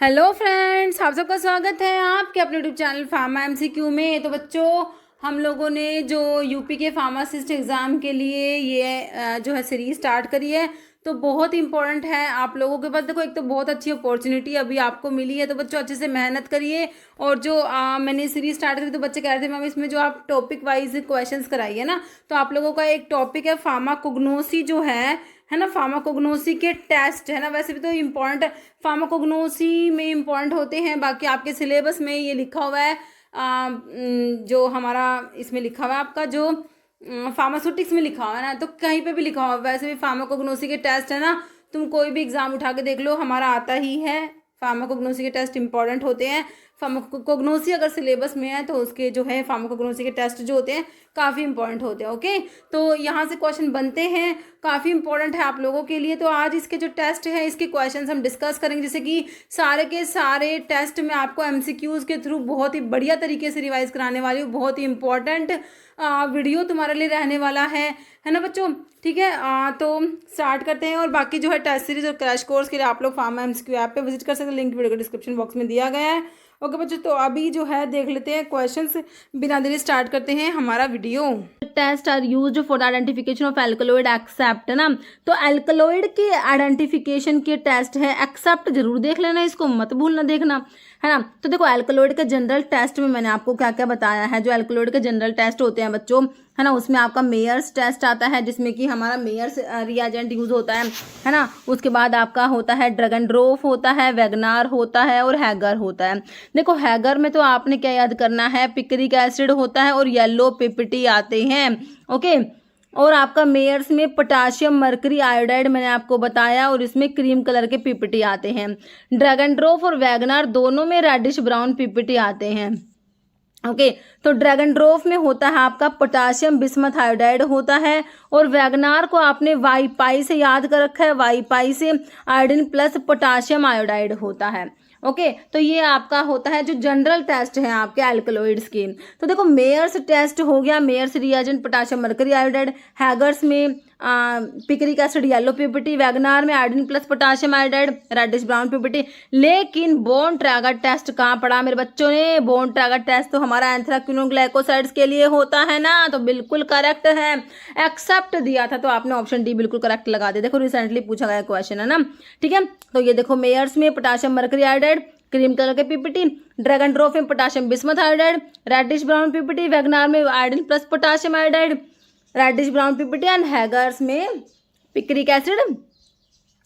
Hello friends, आप सबका स्वागत है आपके अपने यूट्यूब चैनल फार्मा एमसीक्यू में। तो बच्चों, हम लोगों ने जो यूपी के फार्मासिस्ट एग्ज़ाम के लिए ये जो है सीरीज स्टार्ट करी है, तो बहुत इंपॉर्टेंट है आप लोगों के पास। देखो, एक तो बहुत अच्छी अपॉर्चुनिटी अभी आपको मिली है, तो बच्चों अच्छे से मेहनत करिए। और जो मैंने सीरीज स्टार्ट करी तो बच्चे कह रहे थे मैम इसमें जो आप टॉपिक वाइज क्वेश्चंस कराइए ना, तो आप लोगों का एक टॉपिक है फार्माकोग्नोसी जो है ना, फार्माकोग्नोसी के टेस्ट है ना। वैसे भी तो इम्पॉर्टेंट है, फार्माकोग्नोसी में इम्पॉर्टेंट होते हैं। बाकी आपके सिलेबस में ये लिखा हुआ है, जो हमारा इसमें लिखा हुआ है आपका जो फार्मास्यूटिक्स में लिखा हुआ है ना, तो कहीं पे भी लिखा हुआ है। वैसे भी फार्माकोग्नोसी के टेस्ट है ना, तुम कोई भी एग्जाम उठा के देख लो, हमारा आता ही है। फार्माकोग्नोसी के टेस्ट इंपॉर्टेंट होते हैं। फार्माकोग्नोसी अगर सिलेबस में है तो उसके जो है फार्माकोग्नोसी के टेस्ट जो होते हैं काफ़ी इंपॉर्टेंट होते हैं। ओके, तो यहाँ से क्वेश्चन बनते हैं, काफ़ी इंपॉर्टेंट है आप लोगों के लिए। तो आज इसके जो टेस्ट है इसके क्वेश्चंस हम डिस्कस करेंगे, जैसे कि सारे के सारे टेस्ट में आपको एमसीक्यूज़ के थ्रू बहुत ही बढ़िया तरीके से रिवाइज कराने वाली हूँ। बहुत ही इंपॉर्टेंट वीडियो तुम्हारे लिए रहने वाला है ना बच्चों। ठीक है, तो स्टार्ट करते हैं। और बाकी जो है टेस्ट सीरीज और क्रैश कोर्स के लिए आप लोग फार्मा एमसीक्यू ऐप पे विजिट कर सकते हैं, लिंक वीडियो के डिस्क्रिप्शन बॉक्स में दिया गया है। ओके बच्चों, तो अभी जो है देख लेते हैं क्वेश्चंस, बिना देरी स्टार्ट करते हैं हमारा video. Test are used for the identification of alkaloid except, है ना। तो एल्कलॉइड के आइडेंटिफिकेशन के टेस्ट है, एक्सेप्ट जरूर देख लेना, इसको मत भूलना देखना, है ना। तो देखो, एल्कलॉइड के जनरल टेस्ट में मैंने आपको क्या क्या बताया है। जो एल्कलॉइड के जनरल टेस्ट होते हैं बच्चों, है ना, उसमें आपका मेयर्स टेस्ट आता है, जिसमें कि हमारा मेयर्स रिएजेंट यूज होता है ना। उसके बाद आपका होता है ड्रैगनड्रॉफ होता है, वैगनार होता है और हैगर होता है। देखो, हैगर में तो आपने क्या याद करना है, पिक्रिक एसिड होता है और येलो पिपिटी आते हैं। ओके, और आपका मेयर्स में पोटाशियम मर्करी आयोडाइड मैंने आपको बताया, और इसमें क्रीम कलर के पीपीटी आते हैं। ड्रैगनड्रॉफ और वैगनार दोनों में रेडिश ब्राउन पीपीटी आते हैं। ओके, तो ड्रैगनड्रॉफ में होता है आपका पोटाशियम बिस्मथ आयोडाइड होता है, और वैगनार को आपने वाई पाई से याद कर रखा है, वाई पाई से आयोडीन प्लस पोटाशियम आयोडाइड होता है। ओके, तो ये आपका होता है जो जनरल टेस्ट है आपके एल्कलॉइड्स के। तो देखो, मेयर्स टेस्ट हो गया, Mayer's reagent potassium mercury iodide, Hager's में picric acid yellow PPT, Wagner में iodine plus potassium iodide reddish brown PPT. लेकिन बोन ट्रैगर टेस्ट कहाँ पढ़ा मेरे बच्चों ने? बोन ट्रैगर टेस्ट तो हमारा एंथ्राक्विनोग्लाइकोसाइड्स के लिए होता है ना, तो बिल्कुल करेक्ट है। एक्सेप्ट दिया था तो आपने ऑप्शन डी बिल्कुल करेक्ट लगा दिया। देखो, रिसेंटली पूछा गया क्वेश्चन है ना। ठीक है, तो ये देखो, मेयर्स में potassium mercury iodide cream colour के पीपीटी, ड्रैगनड्रॉफ में potassium bismuth iodide reddish brown PPT, Wagner में iodine plus potassium iodide reddish brown PPT, and Hager's में picric acid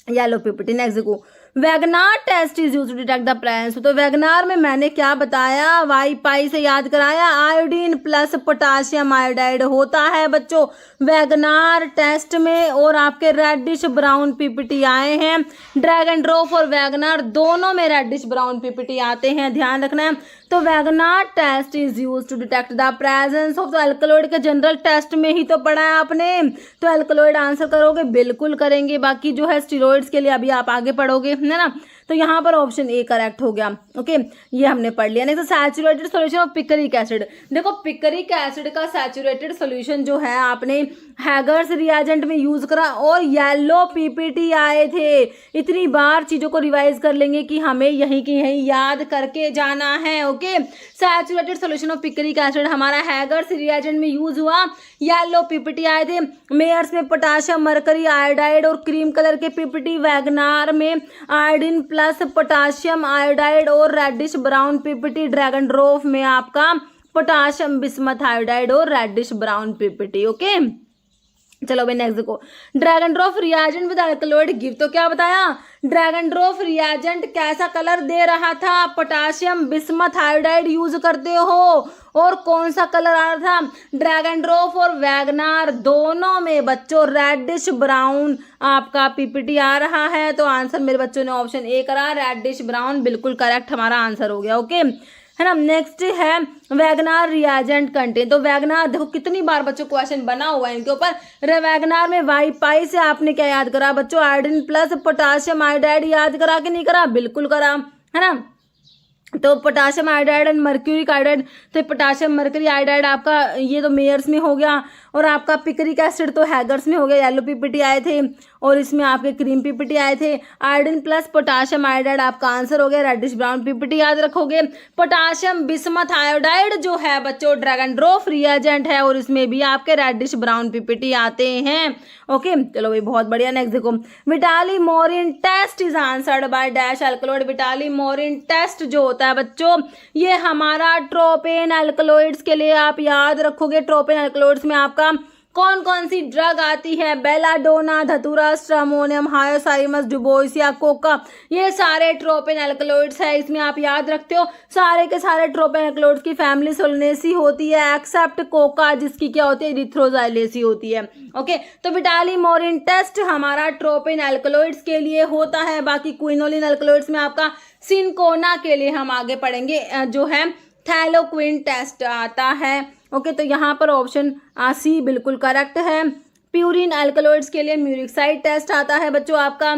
yellow PPT. Next देखो, Wagner test is used to detect the presence. तो Wagner में मैंने क्या बताया, Y पाई से याद कराया, आयोडीन प्लस पोटाशियम आयोडाइड होता है बच्चों वैगनार टेस्ट में। और आपके रेडिश ब्राउन पीपीटी आए हैं, ड्रैगनड्रॉफ और वैगनार दोनों में रेडिश ब्राउन पीपीटी आते हैं, ध्यान रखना है। तो Wagner test is used to detect the presence of the alkaloid के जनरल टेस्ट में ही तो पढ़ा है आपने, तो एल्कलॉइड आंसर करोगे, बिल्कुल करेंगे। बाकी जो है स्टीरॉइड्स के लिए अभी आप आगे पढ़ोगे, है ना। तो यहाँ पर ऑप्शन ए करेक्ट हो गया। ओके, ये हमने पढ़ लिया। Next, saturated solution of picric acid. देखो, पिक्रिक एसिड का सैचुरेटेड सॉल्यूशन जो है आपने हैगर्स रिएजेंट में यूज करा, और येलो पीपीटी आए थे। इतनी बार चीजों को रिवाइज कर लेंगे कि हमें यहीं की यहीं याद करके जाना है। Okay, saturated solution of picric acid हमारा हैगर्स रिएजेंट में यूज हुआ, येलो पीपीटी आए थे। मेयर्स में पोटाशियम मर्करी आयोडाइड और क्रीम कलर के पीपीटी, वैगनार में आयोडीन प्लस पोटाशियम आयोडाइड और रेडिश ब्राउन पीपीटी, ड्रैगनड्रॉफ में आपका पोटाशियम बिस्मथ आयोडाइड और रेडिश ब्राउन पीपीटी। ओके, चलो भाई नेक्स्ट देखो, ड्रैगनड्रॉफ रिएजेंट विद एल्कलॉइड गिव। तो क्या बताया, ड्रैगनड्रॉफ रिएजेंट कैसा कलर दे रहा था, पोटाशियम बिस्मथ आयोडाइड यूज करते हो, और कौन सा कलर आ रहा था, ड्रैगनड्रॉफ और वैगनार दोनों में बच्चों रेडिश ब्राउन आपका पीपीटी आ रहा है। तो आंसर मेरे बच्चों ने ऑप्शन ए करा, रेडिश ब्राउन, बिल्कुल करेक्ट हमारा आंसर हो गया। ओके, है ना। नेक्स्ट है वैगनार रिएजेंट कंटेन। तो वैगनार देखो, कितनी बार बच्चों क्वेश्चन बना हुआ है इनके ऊपर। वैगनार में वाई पाई से आपने क्या याद करा बच्चों, आयोडीन प्लस पोटाशियम आयोडाइड याद करा कि नहीं करा? बिल्कुल करा, है ना। तो potassium iodide and mercuric iodide, तो पोटाशियम मर्करी आयोडाइड आपका ये तो मेयर्स में हो गया, और आपका पिक्रिक एसिड तो हैगर्स में हो गया, येलो पीपीटी आए थे। और इसमें आपके क्रीम पीपीटी आए थे। आयोडीन प्लस पोटाशियम आयोडाइड आपका आंसर हो गया। रेडिश ब्राउन पीपीटी याद रखोगे। पोटाशियम बिस्मथ आयोडाइड जो है बच्चों ड्रैगन ड्रॉफ रिएजेंट है और इसमें भी आपके रेडिश ब्राउन पीपीटी आते हैं। ओके चलो भाई बहुत बढ़िया। नेक्स्ट देखो, Vitali Morin test is answered by dash alkaloid. Vitali Morin test जो होता है बच्चों ये हमारा ट्रोपेन अल्कलॉइड्स के लिए आप याद रखोगे। ट्रोपेन अल्कलॉइड्स में आपका कौन कौन सी ड्रग आती है? बेलाडोना, धतूरा, स्ट्रामोनियम, हायोसाइमस, डुबोइसिया, कोका, ये सारे ट्रोपेन अल्कलॉइड्स है। इसमें आप याद रखते हो सारे के सारे ट्रोपेन अल्कलॉइड्स की फैमिली सोलनेसी होती है एक्सेप्ट कोका जिसकी क्या होती है इरिथ्रोजाइलेसी होती है। ओके तो विटाली मोरिन टेस्ट हमारा ट्रोपेन अल्कलॉइड्स के लिए होता है। बाकी क्विनोलिन अल्कलॉइड्स में आपका सिनकोना के लिए हम आगे पढ़ेंगे जो है थैलोक्विन टेस्ट आता है। ओके तो यहाँ पर ऑप्शन सी बिल्कुल करेक्ट है। प्यूरिन अल्कलॉइड्स के लिए म्यूरिकसाइड टेस्ट आता है बच्चों आपका।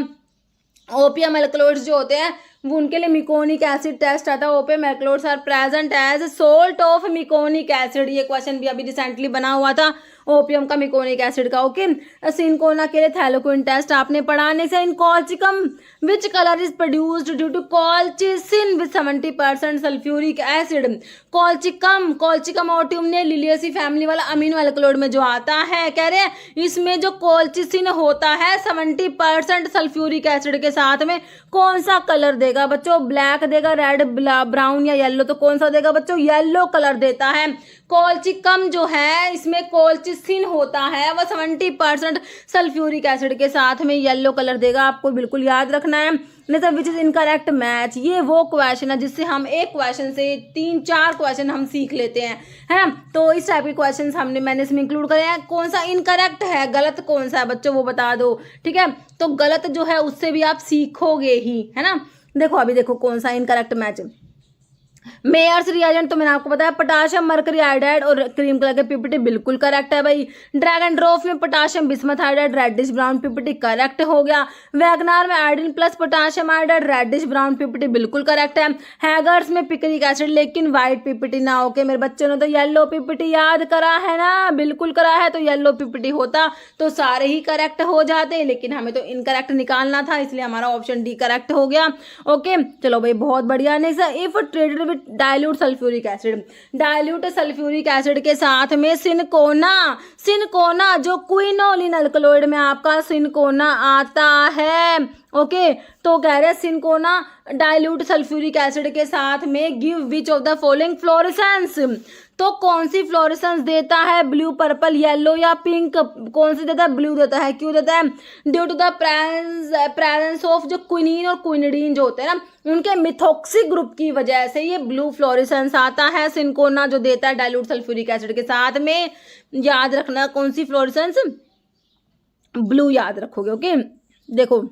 ओपियम अल्कलॉइड्स जो होते हैं वो उनके लिए मिकोनिक एसिड टेस्ट आता है। Opium alkaloids are present as salt of meconic acid. ये क्वेश्चन भी अभी रिसेंटली बना हुआ था ओपियम का मिकोनिक एसिड का। ओके सिनकोना के लिए थैलोक्विन टेस्ट आपने पढ़ा। Next in colchicum which colour is produced due to colchicine with 70% sulphuric acid. Colchicum ओटियम ने लिलियसी फैमिली वाला अमीनो अल्कलॉइड में जो आता है कह रहे हैं इसमें जो कॉल्चिसिन होता है 70% सल्फ्यूरिक एसिड के साथ में कौन सा कलर देगा बच्चों? ब्लैक देगा, रेड, ब्राउन या येलो? तो कौन सा देगा बच्चों? येलो कलर देता है। कॉल्चिकम जो है इसमें कॉल्चिसिन होता है वह 70% सल्फ्यूरिक एसिड के साथ में येलो कलर देगा। आपको बिल्कुल याद रखना है। नहीं विच इज इनकरेक्ट मैच, ये वो क्वेश्चन है जिससे हम एक क्वेश्चन से 3-4 क्वेश्चन हम सीख लेते हैं, है ना। तो इस टाइप के क्वेश्चन मैंने इसमें इंक्लूड करे हैं। कौन सा इनकरेक्ट है, गलत कौन सा है बच्चों वो बता दो, ठीक है। तो गलत जो है उससे भी आप सीखोगे ही, है ना। देखो अभी देखो कौन सा इनकरेक्ट मैच है। मेयर्स रिएजेंट तो मैंने आपको बताया पोटाशियम मरकरी आयोडाइड और क्रीम कलर के पीपीटी बिल्कुल करेक्ट है भाई। ड्रैगन ड्रॉफ में potassium bismuth iodide reddish brown PPT correct हो गया। वैगनार में iodine plus potassium iodide reddish brown PPT बिल्कुल करेक्ट है। हैगर्स में पिक्रिक एसिड लेकिन व्हाइट पीपीटी ना। ओके मेरे बच्चों ने तो येलो पीपीटी याद करा है ना, बिल्कुल करा है। तो येलो पीपीटी होता तो सारे ही करेक्ट हो जाते, लेकिन हमें तो इनकरेक्ट निकालना था इसलिए हमारा ऑप्शन डी करेक्ट हो गया। ओके चलो भाई बहुत बढ़िया। Next if treated dilute sulphuric acid, dilute sulphuric acid के साथ में सिनकोना जो क्विनोलिन अल्कलॉइड में आपका सिनकोना आता है। ओके तो कह रहे हैं सिनकोना डाइल्यूट सल्फ्यूरिक एसिड के साथ में give which of the following fluorescence. तो कौन सी फ्लोरेसेंस देता है? ब्लू, पर्पल, येलो या पिंक? कौन सी देता है? ब्लू देता है। क्यों देता है? Due to the presence of जो क्विनीन और क्विनिडीन जो होते हैं ना उनके मिथॉक्सी ग्रुप की वजह से ये ब्लू फ्लोरेसेंस आता है। सिनकोना जो देता है डाइल्यूट सल्फ्यूरिक एसिड के साथ में, याद रखना कौन सी फ्लोरेसेंस? ब्लू याद रखोगे। ओके देखो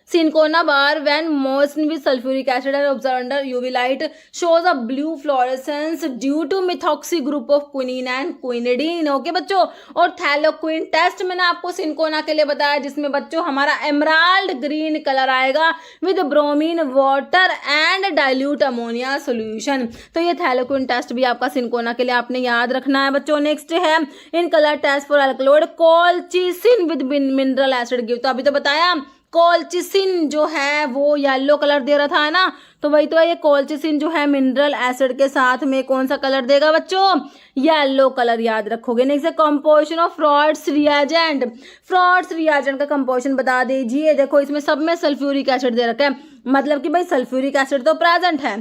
Cinchona bar when moistened with sulfuric acid and observed under UV light shows a blue fluorescence due to methoxy group of quinine and quinidine। Okay बच्चों, और थैलोक्विन टेस्ट मैंने आपको सिनकोना के लिए बताया जिसमें बच्चों हमारा एमराल्ड ग्रीन कलर आएगा with bromine water and dilute ammonia solution. तो ये थैलोक्विन टेस्ट भी आपका सिनकोना के लिए आपने याद रखना है बच्चों। नेक्स्ट है in colour test for alkaloid colchicine with mineral acid give. तो अभी तो बताया कॉल्चिसिन जो है वो येलो कलर दे रहा था, है ना। तो वही तो है, ये कॉल्चिसिन जो है मिनरल एसिड के साथ में कौन सा कलर देगा बच्चों? येलो कलर याद रखोगे। नेक्स्ट है composition of frauds reagent. Frauds reagent का कंपोजिशन बता दीजिए। देखो इसमें सब में सल्फ्यूरिक एसिड दे रखा है, मतलब कि भाई सल्फ्यूरिक एसिड तो प्रेजेंट है।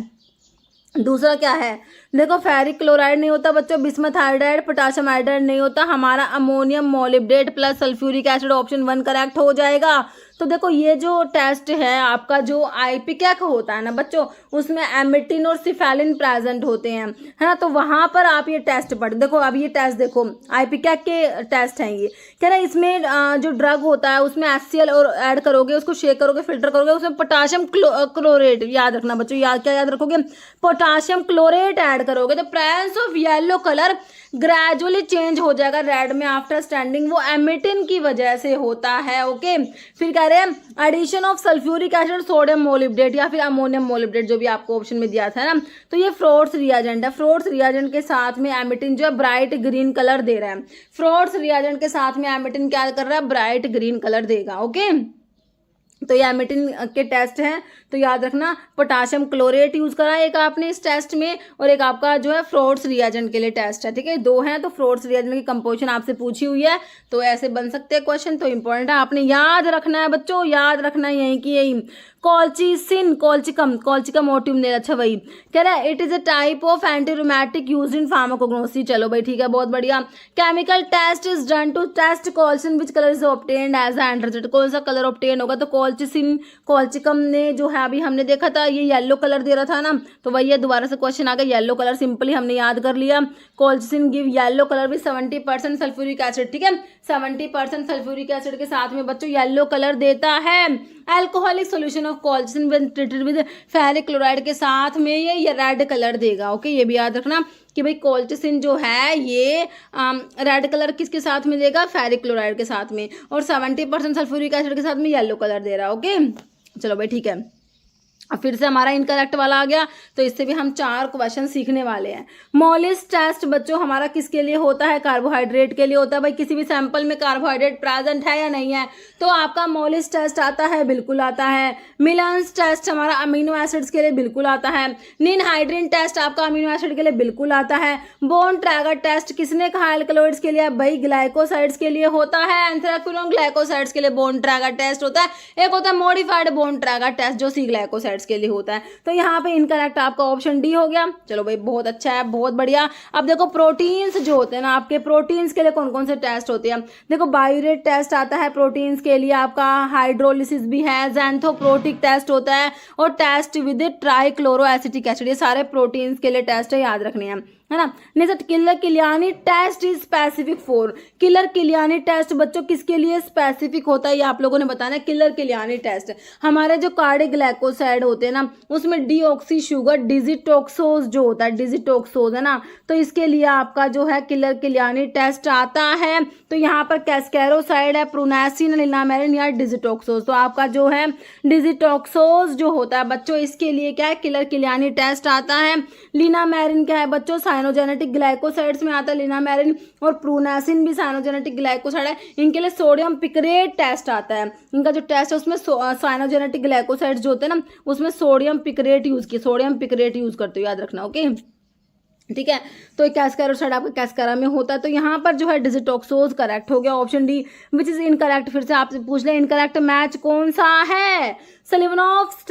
दूसरा क्या है? देखो फेरिक क्लोराइड नहीं होता बच्चों, बिस्मथ आयोडाइड, पोटाशियम आयोडाइड नहीं होता, हमारा ammonium molybdate plus sulphuric acid option 1 correct हो जाएगा। तो देखो ये जो टेस्ट है आपका जो आईपीकैक होता है ना बच्चों, उसमें एमिटिन और सिफेलिन प्रेजेंट होते हैं, है ना। तो वहां पर आप ये टेस्ट पढ़ देखो। अब ये टेस्ट देखो आईपीकैक के टेस्ट हैं ये, कह रहे हैं इसमें जो ड्रग होता है उसमें HCl और ऐड करोगे, उसको शेक करोगे, फिल्टर करोगे, उसमें पोटाशियम क्लोरेट याद रखना बच्चों। क्या याद रखोगे? पोटाशियम क्लोरेट ऐड करोगे तो presence of yellow colour gradually change हो जाएगा रेड में आफ्टर स्टैंडिंग, वो एमिटिन की वजह से होता है। ओके, फिर कह रहे हैं addition of sulphuric acid sodium molybdate या फिर अमोनियम मोलिब्डेट, जो भी आपको ऑप्शन में दिया था ना, तो ये फ्रोट्स रिएजेंट है। फ्रोट्स रिएजेंट के साथ में एमिटिन जो है ब्राइट ग्रीन कलर दे रहा है। फ्रोट्स रिएजेंट के साथ में एमिटिन क्या कर रहा है, ब्राइट ग्रीन कलर देगा। ओके, तो ये एमिटिन के टेस्ट हैं, तो याद रखना पोटाशियम क्लोरेट यूज करा एक आपने इस टेस्ट में, और एक आपका जो है फ्रोट्स रिएजेंट के लिए टेस्ट है। ठीक है, दो हैं, तो फ्रोट्स रिएजेंट की कंपोजिशन आपसे पूछी हुई है, तो ऐसे बन सकते हैं क्वेश्चन, तो इंपॉर्टेंट है, आपने याद रखना है बच्चों, याद रखना है यही की यही। कॉल्चिसिन, कॉल्चिकम ओटियम ने, अच्छा वही कह रहा है it is a type of antirheumatic used in pharmacognosy. चलो भाई ठीक है, बहुत बढ़िया। Chemical test is done to test colchicine which colour is obtained as एंड्रोजेट, कौन सा कलर ऑब्टेन होगा, तो कॉल्चिकम ने जो है अभी हमने देखा था ये येलो कलर दे रहा था ना, तो वही है, दोबारा से क्वेश्चन आ गया, येलो कलर सिंपली हमने याद कर लिया। Colchicine give yellow colour with 70% sulphuric acid. ठीक है, 70% सल्फ्यूरिक एसिड के साथ में बच्चों येलो कलर देता है। Alcoholic solution of colchicine when treated with ferric chloride के साथ में ये रेड कलर देगा। ओके, ये भी याद रखना कि भाई कॉल्चिसिन जो है ये रेड कलर किसके साथ में देगा, फेरिक क्लोराइड के साथ में, और 70% सल्फ्यूरिक एसिड के साथ में येलो कलर दे रहा है। ओके, चलो भाई ठीक है, अब फिर से हमारा इनकरेक्ट वाला आ गया, तो इससे भी हम 4 क्वेश्चन सीखने वाले हैं। मोलिस टेस्ट बच्चों हमारा किसके लिए होता है, कार्बोहाइड्रेट के लिए होता है। भाई किसी भी सैंपल में कार्बोहाइड्रेट प्रेजेंट है या नहीं है, तो आपका मोलिस टेस्ट आता है, बिल्कुल आता है। मिलान्स टेस्ट हमारा अमीनो एसिड्स के लिए बिल्कुल आता है। निनहाइड्रिन टेस्ट आपका अमीनो एसिड के लिए बिल्कुल आता है। बोन ट्रैगर टेस्ट किसने कहा एल्कलॉइड्स के लिए, भाई ग्लाइकोसाइड्स के लिए होता है। एंथ्रेक्विनोन ग्लाइकोसाइड्स के लिए बोन ट्रैगर टेस्ट होता है। एक होता है मॉडिफाइड बोन ट्रैगर टेस्ट जो सी ग्लाइकोसाइड के लिए होता है। तो यहाँ पे इनकरेक्ट आपका ऑप्शन डी हो गया। चलो भाई बहुत अच्छा है, बहुत बढ़िया। अब देखो प्रोटीन्स जो होते हैं ना आपके, प्रोटीन्स के लिए कौन कौन से टेस्ट होते हैं, देखो बायोरेट टेस्ट आता है प्रोटीन्स के लिए, आपका हाइड्रोलिसिस भी है, ज़ैंथोप्रोटिक टेस्ट होता है, और test with trichloro acetic acid, ये सारे प्रोटीन्स के लिए टेस्ट है, याद रखने हैं, है ना। Next Keller Kiliani test is specific for, Keller Kiliani test बच्चों किसके लिए स्पेसिफिक होता है, ये आप लोगों ने बताना है। किलर किलियानी टेस्ट हमारे जो कार्डियोग्लाइकोसाइड होते हैं ना, उसमें डीऑक्सी शुगर डिजिटोक्सोज जो होता है, डिजिटोक्सोज है ना, तो इसके लिए आपका जो है किलर किलियानी टेस्ट आता है। तो यहाँ पर कैस्केरोसाइड है, प्रोनेसिन, लिनामेरिन या डिजिटोक्सोज, तो आपका जो है डिजिटोक्सोज जो होता है बच्चों, इसके लिए क्या है, किलर किलियानी टेस्ट आता है। लिनामेरिन क्या है बच्चों, साइनोजेनेटिक ग्लाइकोसाइड्स में आता है लिनामेरिन, और प्रोनेसिन भी साइनोजेनेटिक ग्लाइकोसाइड है, इनके लिए सोडियम पिक्रेट टेस्ट आता है। इनका जो टेस्ट है उसमें साइनोजेनेटिक ग्लाइकोसाइड्स जो होते हैं ना, उसमें सोडियम पिक्रेट यूज करते हो, याद रखना। ओके ठीक है, तो कैस्केरोसाइड आपका कैस्केरा में होता है, तो यहाँ पर जो है डिजिटोक्सोज करेक्ट हो गया, option D which is incorrect. फिर से आपसे पूछ ले इनकरेक्ट मैच कौन सा है, सलिवनोव्स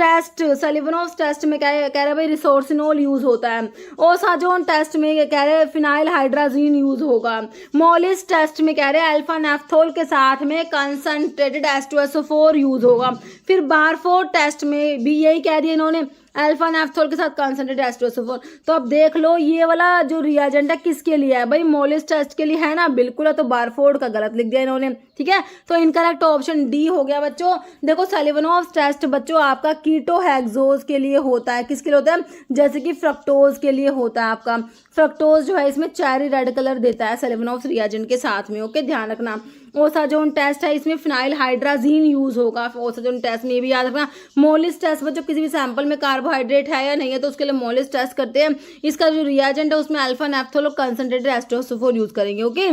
टेस्ट में कह रहे हैं भाई रिसोर्सिनोल यूज होता है। ओसाजोन टेस्ट में कह रहे हैं फिनाइल हाइड्राजीन यूज होगा। मोलिस टेस्ट में कह रहे हैं अल्फा नेफ्थोल के साथ में कंसंट्रेटेड H2SO4 यूज होगा। फिर बारफोर्ड टेस्ट में भी यही कह दिया इन्होंने, अल्फा नेफ्थोल के साथ कंसंट्रेटेड H2SO4। तो अब देख लो ये वाला जो रिएजेंट है किसके लिए है, भाई मोलिस टेस्ट के लिए है ना, बिल्कुल है, तो बारफोर्ड का गलत लिख दिया इन्होंने। ठीक है, तो इनकरेक्ट ऑप्शन डी हो गया बच्चों। देखो सलिवनोव्स टेस्ट बच्चों आपका कीटोहेक्सोज के लिए होता है, किसके लिए होता है, जैसे कि फ्रक्टोज के लिए होता है। आपका फ्रक्टोज जो है इसमें चेरी रेड कलर देता है सलिवनोव्स रिएजेंट के साथ में। ओके, ध्यान रखना। ओसाजोन टेस्ट है, इसमें फिनाइल हाइड्राजीन यूज होगा ओसाजोन टेस्ट में, भी याद रखना। मोलिस टेस्ट बच्चों किसी भी सैंपल में कार्बोहाइड्रेट है या नहीं है, तो उसके लिए मोलिस टेस्ट करते हैं। इसका जो रिएजेंट है उसमें अल्फा नेफ्थोल और कंसंट्रेटेड H2SO4 यूज करेंगे। ओके,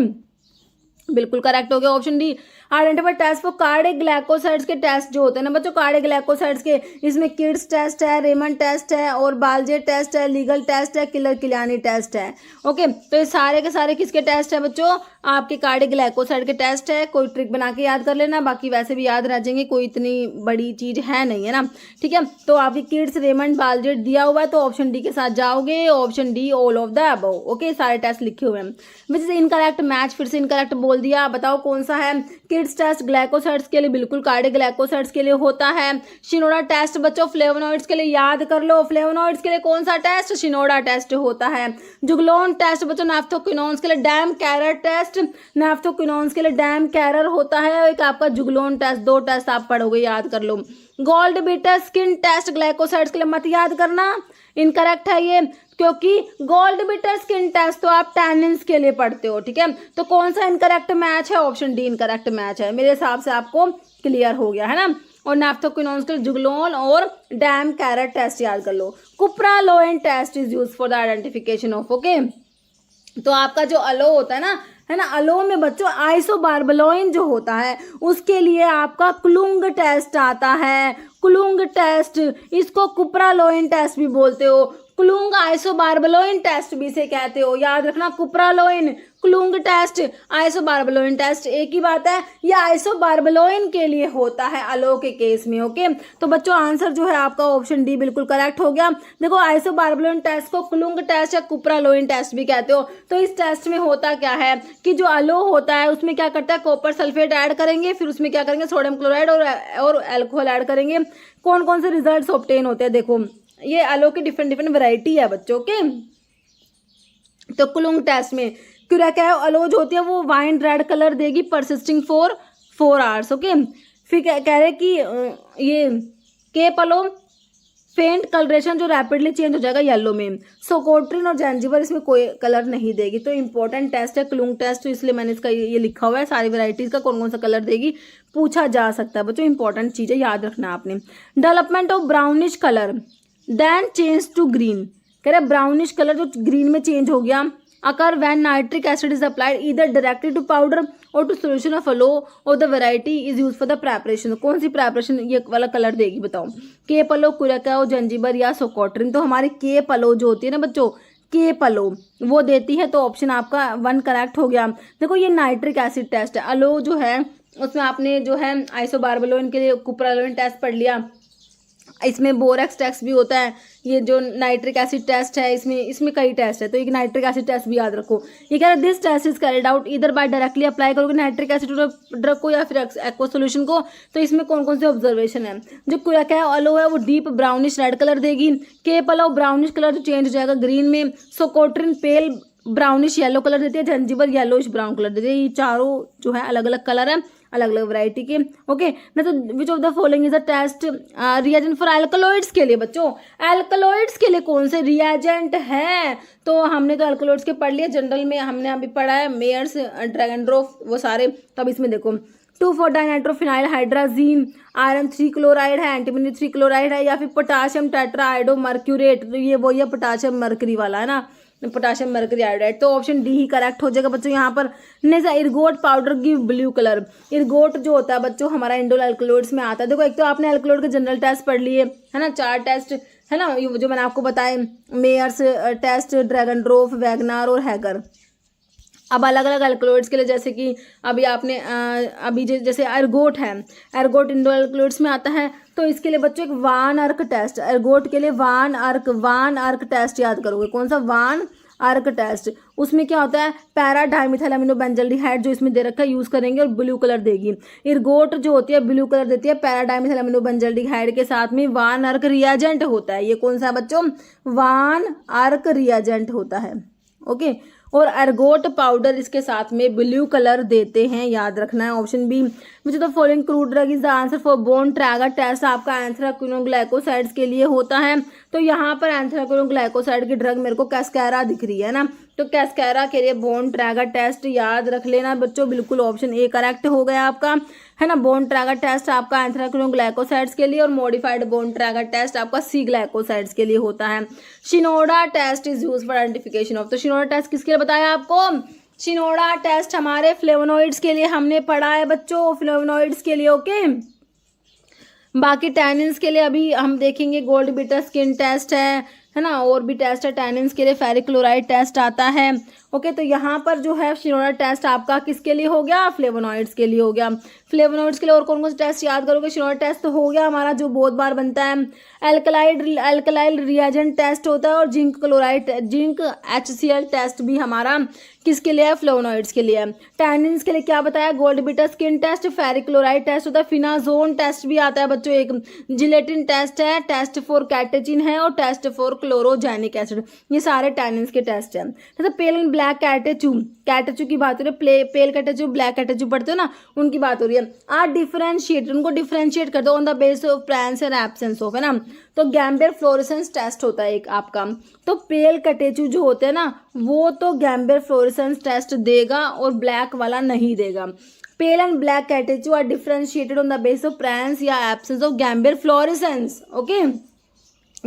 बिल्कुल करेक्ट हो गया option D. Identify test for cardioglycosides के टेस्ट जो होते हैं ना बच्चों, कार्डियोग्लाइकोसाइड्स के, इसमें किड्स टेस्ट है, रेमंड टेस्ट है, और बालजे टेस्ट है, लीगल टेस्ट है, किलर किलियानी टेस्ट है। ओके, तो ये सारे के सारे किसके टेस्ट है बच्चों, आपके कार्डियोग्लाइकोसाइड के टेस्ट है। कोई ट्रिक बना के याद कर लेना, बाकी वैसे भी याद रह जाएंगे, कोई इतनी बड़ी चीज है नहीं, है ना। ठीक है, तो आपकी किड्स, रेमंड, बालजेट दिया हुआ है, तो ऑप्शन डी के साथ जाओगे, option D all of the above. Okay, सारे टेस्ट लिखे हुए हैं। विच इज इनकरेक्ट मैच, फिर से इनकरेक्ट बोल दिया, बताओ कौन सा है। किड्स टेस्ट ग्लाइकोसाइड्स के लिए, बिल्कुल कार्डिक ग्लाइकोसाइड्स के लिए होता है। शिनोडा टेस्ट बच्चों फ्लेवोनॉइड्स के लिए, याद कर लो फ्लेवोनॉइड्स के लिए कौन सा टेस्ट, शिनोडा टेस्ट होता है। जुगलोन टेस्ट बच्चों नाफ्थोक्विनोन्स के लिए, डैम कैरर टेस्ट नाफ्थोक्विनोन्स के लिए डैम कैरर होता है। एक आपका जुगलोन टेस्ट, 2 टेस्ट आप पढ़ोगे, याद कर लो। Gold beater skin test glycosides के लिए मत याद करना, इनकरेक्ट है ये, क्योंकि गोल्ड बीटर स्किन टेस्ट तो आप टैनिन्स के लिए पढ़ते हो, ठीक है। तो कौन सा इनकरेक्ट मैच है, ऑप्शन डी इनकरेक्ट मैच है। मेरे हिसाब से आपको क्लियर हो गया है ना। और नाफ्थोक्विनोन्स के लिए जुगलोन और डैम कैरर टेस्ट याद कर लो। Cupraloin test is use for the identification of, okay. तो आपका जो अलो होता है ना, अलो में बच्चों आइसोबार्बलोइन जो होता है उसके लिए आपका क्लुंग टेस्ट आता है। क्लुंग टेस्ट, इसको कुप्रालोइन टेस्ट भी बोलते हो, क्लुंग आइसोबार्बलोइन टेस्ट भी इसे कहते हो, याद रखना। कुप्रालोइन, क्लुंग टेस्ट, आइसोबार्बलोइन टेस्ट एक ही बात है। ये आइसोबार्बलोइन के लिए होता है अलो के केस में, ओके। तो बच्चों आंसर जो है आपका ऑप्शन डी बिल्कुल करेक्ट हो गया। देखो आइसोबार्बलोइन टेस्ट को क्लुंग टेस्ट या कुप्रालोइन टेस्ट भी कहते हो। तो इस टेस्ट में होता क्या है कि जो अलो होता है उसमें क्या करता है, कॉपर सल्फेट ऐड करेंगे, फिर उसमें क्या करेंगे, सोडियम क्लोराइड और एल्कोहल ऐड करेंगे। कौन कौन से रिजल्ट ऑब्टेन होते हैं, देखो ये अलो की डिफरेंट वैरायटी है बच्चों के। तो क्लुंग टेस्ट में क्या है, अलो जो होती है वो वाइन रेड कलर देगी परसिस्टिंग फॉर 4 आवर्स, ओके। फिर कह रहे कि ये केप अलो फेंट कलरेशन जो रैपिडली चेंज हो जाएगा येलो में। सोकोट्रिन और जेंजिबर इसमें कोई कलर नहीं देगी। तो इंपॉर्टेंट टेस्ट है क्लुंग टेस्ट, तो इसलिए मैंने इसका ये लिखा हुआ है। सारी वैरायटीज का कौन कौन सा कलर देगी पूछा जा सकता है बच्चों, इंपॉर्टेंट चीज है, याद रखना आपने। Development of brownish colour then change to green, कह रहे ब्राउनिश कलर जो ग्रीन में चेंज हो गया, occur when nitric acid is applied either directly to powder और टू सोल्यूशन ऑफ अलो और the variety is use for the preparation. कौन सी प्रेपरेशन ये वाला कलर देगी बताओ, केप अलो, कुरेकाओ, जंजीबर या सोकोट्रिन। तो हमारी केप अलो जो होती है ना बच्चों, केप अलो वो देती है, तो ऑप्शन आपका 1 करेक्ट हो गया। देखो ये नाइट्रिक एसिड टेस्ट है, अलो जो है उसमें आपने जो है आइसोबार्बलोइन के लिए कुप्रालोइन टेस्ट पढ़ लिया, इसमें बोरेक्स टेस्ट भी होता है। ये जो नाइट्रिक एसिड टेस्ट है इसमें कई टेस्ट है, तो एक नाइट्रिक एसिड टेस्ट भी याद रखो। ये कह रहा है this test is carried out either by directly apply करोगे नाइट्रिक एसिड ड्रग को या फिर एक्वा सोल्यूशन को। तो इसमें कौन कौन से ऑब्जर्वेशन है, जो क्या है अलो है वो डीप ब्राउनिश रेड कलर देगी, केप अलो ब्राउनिश कलर जो चेंज हो जाएगा ग्रीन में, सोकोट्रिन पेल ब्राउनिश येलो कलर देती है, जंजीबर येलोइश ब्राउन कलर देती है। ये चारों जो है अलग अलग कलर है, अलग अलग वैरायटी के, ओके ना। तो which of the following is a test reagent for alkaloids के लिए बच्चों, एल्कलॉइड्स के लिए कौन से रिएजेंट है, तो हमने तो एल्कलॉइड्स के पढ़ लिए जनरल में, हमने अभी पढ़ा है मेयर्स, ड्रैगनड्रॉफ वो सारे। तब इसमें देखो 2,4-डाइनाइट्रोफिनाइल हाइड्राजीन, आयरन 3 क्लोराइड है, एंटीमनी 3 क्लोराइड है, या फिर पोटाशियम टेट्राआइडो मर्क्यूरेट, तो ये वही है पोटाशियम मर्करी वाला है ना, पोटाशियम मर्करी आयोडाइड। तो ऑप्शन डी ही करेक्ट हो जाएगा बच्चों यहाँ पर। Next इर्गोट powder give blue colour, इर्गोट जो होता है बच्चों हमारा इंडोल एल्कलॉइड्स में आता है। देखो एक तो आपने एल्कलॉइड के जनरल टेस्ट पढ़ लिए है ना, 4 टेस्ट है ना, जो मैंने आपको बताए, मेयर्स टेस्ट, ड्रैगनड्रॉफ, वैगनार और हैगर। अब अलग अलग एल्कलॉइड्स के लिए जैसे कि अभी आपने अभी जैसे एर्गोट है, एर्गोट इंडोल एल्कलॉइड्स में आता है, तो इसके लिए बच्चों एक वान अर्क टेस्ट, एर्गोट के लिए वान अर्क टेस्ट याद करोगे। कौन सा, वान अर्क टेस्ट। उसमें क्या होता है, पैरा डाइमिथाइल अमीनो बेंजल्डिहाइड जो इसमें दे रखा है यूज करेंगे और ब्लू कलर देगी। इर्गोट जो होती है ब्लू कलर देती है, पैरा डाइमिथाइल अमीनो बेंजल्डिहाइड के साथ में वान अर्क रिएजेंट होता है। ये कौन सा है बच्चों, वान अर्क रिएजेंट होता है, ओके। और एर्गोट पाउडर इसके साथ में ब्लू कलर देते हैं, याद रखना है। Option B which the following crude drug is the answer for bone Trager test, आपका एंथ्राक्विनोग्लाइकोसाइड्स के लिए होता है। तो यहाँ पर एंथ्राक्विनोग्लाइकोसाइड की ड्रग मेरे को कैस्कैरा दिख रही है ना, तो कैस्कैरा के लिए बोन ट्रैगर टेस्ट याद रख लेना बच्चों, बिल्कुल ऑप्शन ए करेक्ट हो गया आपका है ना। बोन ट्रैगर टेस्ट आपका एंथ्राक्विनोग्लाइकोसाइड्स के लिए और मॉडिफाइड बोन ट्रैगर टेस्ट आपका सी ग्लाइकोसाइड्स के लिए होता है। Shinoda test is use for identification of, तो शिनोडा टेस्ट किसके लिए बताया आपको, शिनोडा टेस्ट हमारे फ्लेवोनॉइड्स के लिए हमने पढ़ा है बच्चों, फ्लेवोनॉइड्स के लिए, ओके। बाकी टैनिन्स के लिए अभी हम देखेंगे, गोल्ड बीटर स्किन टेस्ट है, है ना, और भी टेस्ट है टैनिन्स के लिए, फेरिक क्लोराइड टेस्ट आता है। ओके, तो यहाँ पर जो है शिनोडा टेस्ट आपका किसके लिए हो गया, फ्लेवोनॉइड्स के लिए हो गया। फ्लेवोनॉइड्स के लिए और कौन कौन से टेस्ट याद करोगे, शिनोडा टेस्ट तो हो गया हमारा जो बहुत बार बनता है, अल्कलाइड रिएजेंट टेस्ट होता है, और zinc chloride zinc HCl test भी हमारा किसके लिए है, फ्लेवोनॉइड्स के लिए। टैनिन्स के लिए क्या बताया, gold beater skin test, ferric chloride test होता है, फिनाजोन टेस्ट भी आता है बच्चों, एक जिलेटिन टेस्ट है, टेस्ट फॉर कैटेचिन है, और टेस्ट फॉर क्लोरोजेनिक एसिड, ये सारे टैनिन्स के टेस्ट हैं। तो पेल एंड ब्लैक कैटेचू की बात हो रही है, पेल कैटेचू ब्लैक कैटेचू पढ़ते हो ना, उनकी बात हो रही है। आप डिफरेंशिएट, उनको डिफरेंशिएट कर दो on the basis of presence and absence of, है ना। तो गैम्बियर फ्लोरेसेंस टेस्ट होता है एक आपका, तो पेल कैटेचू जो होते हैं ना, वो तो गैम्बियर फ्लोरेसेंस टेस्ट देगा और ब्लैक वाला नहीं देगा। Pale and black catechu are differentiated on the basis of presence या absence of gambier fluorescence. Okay,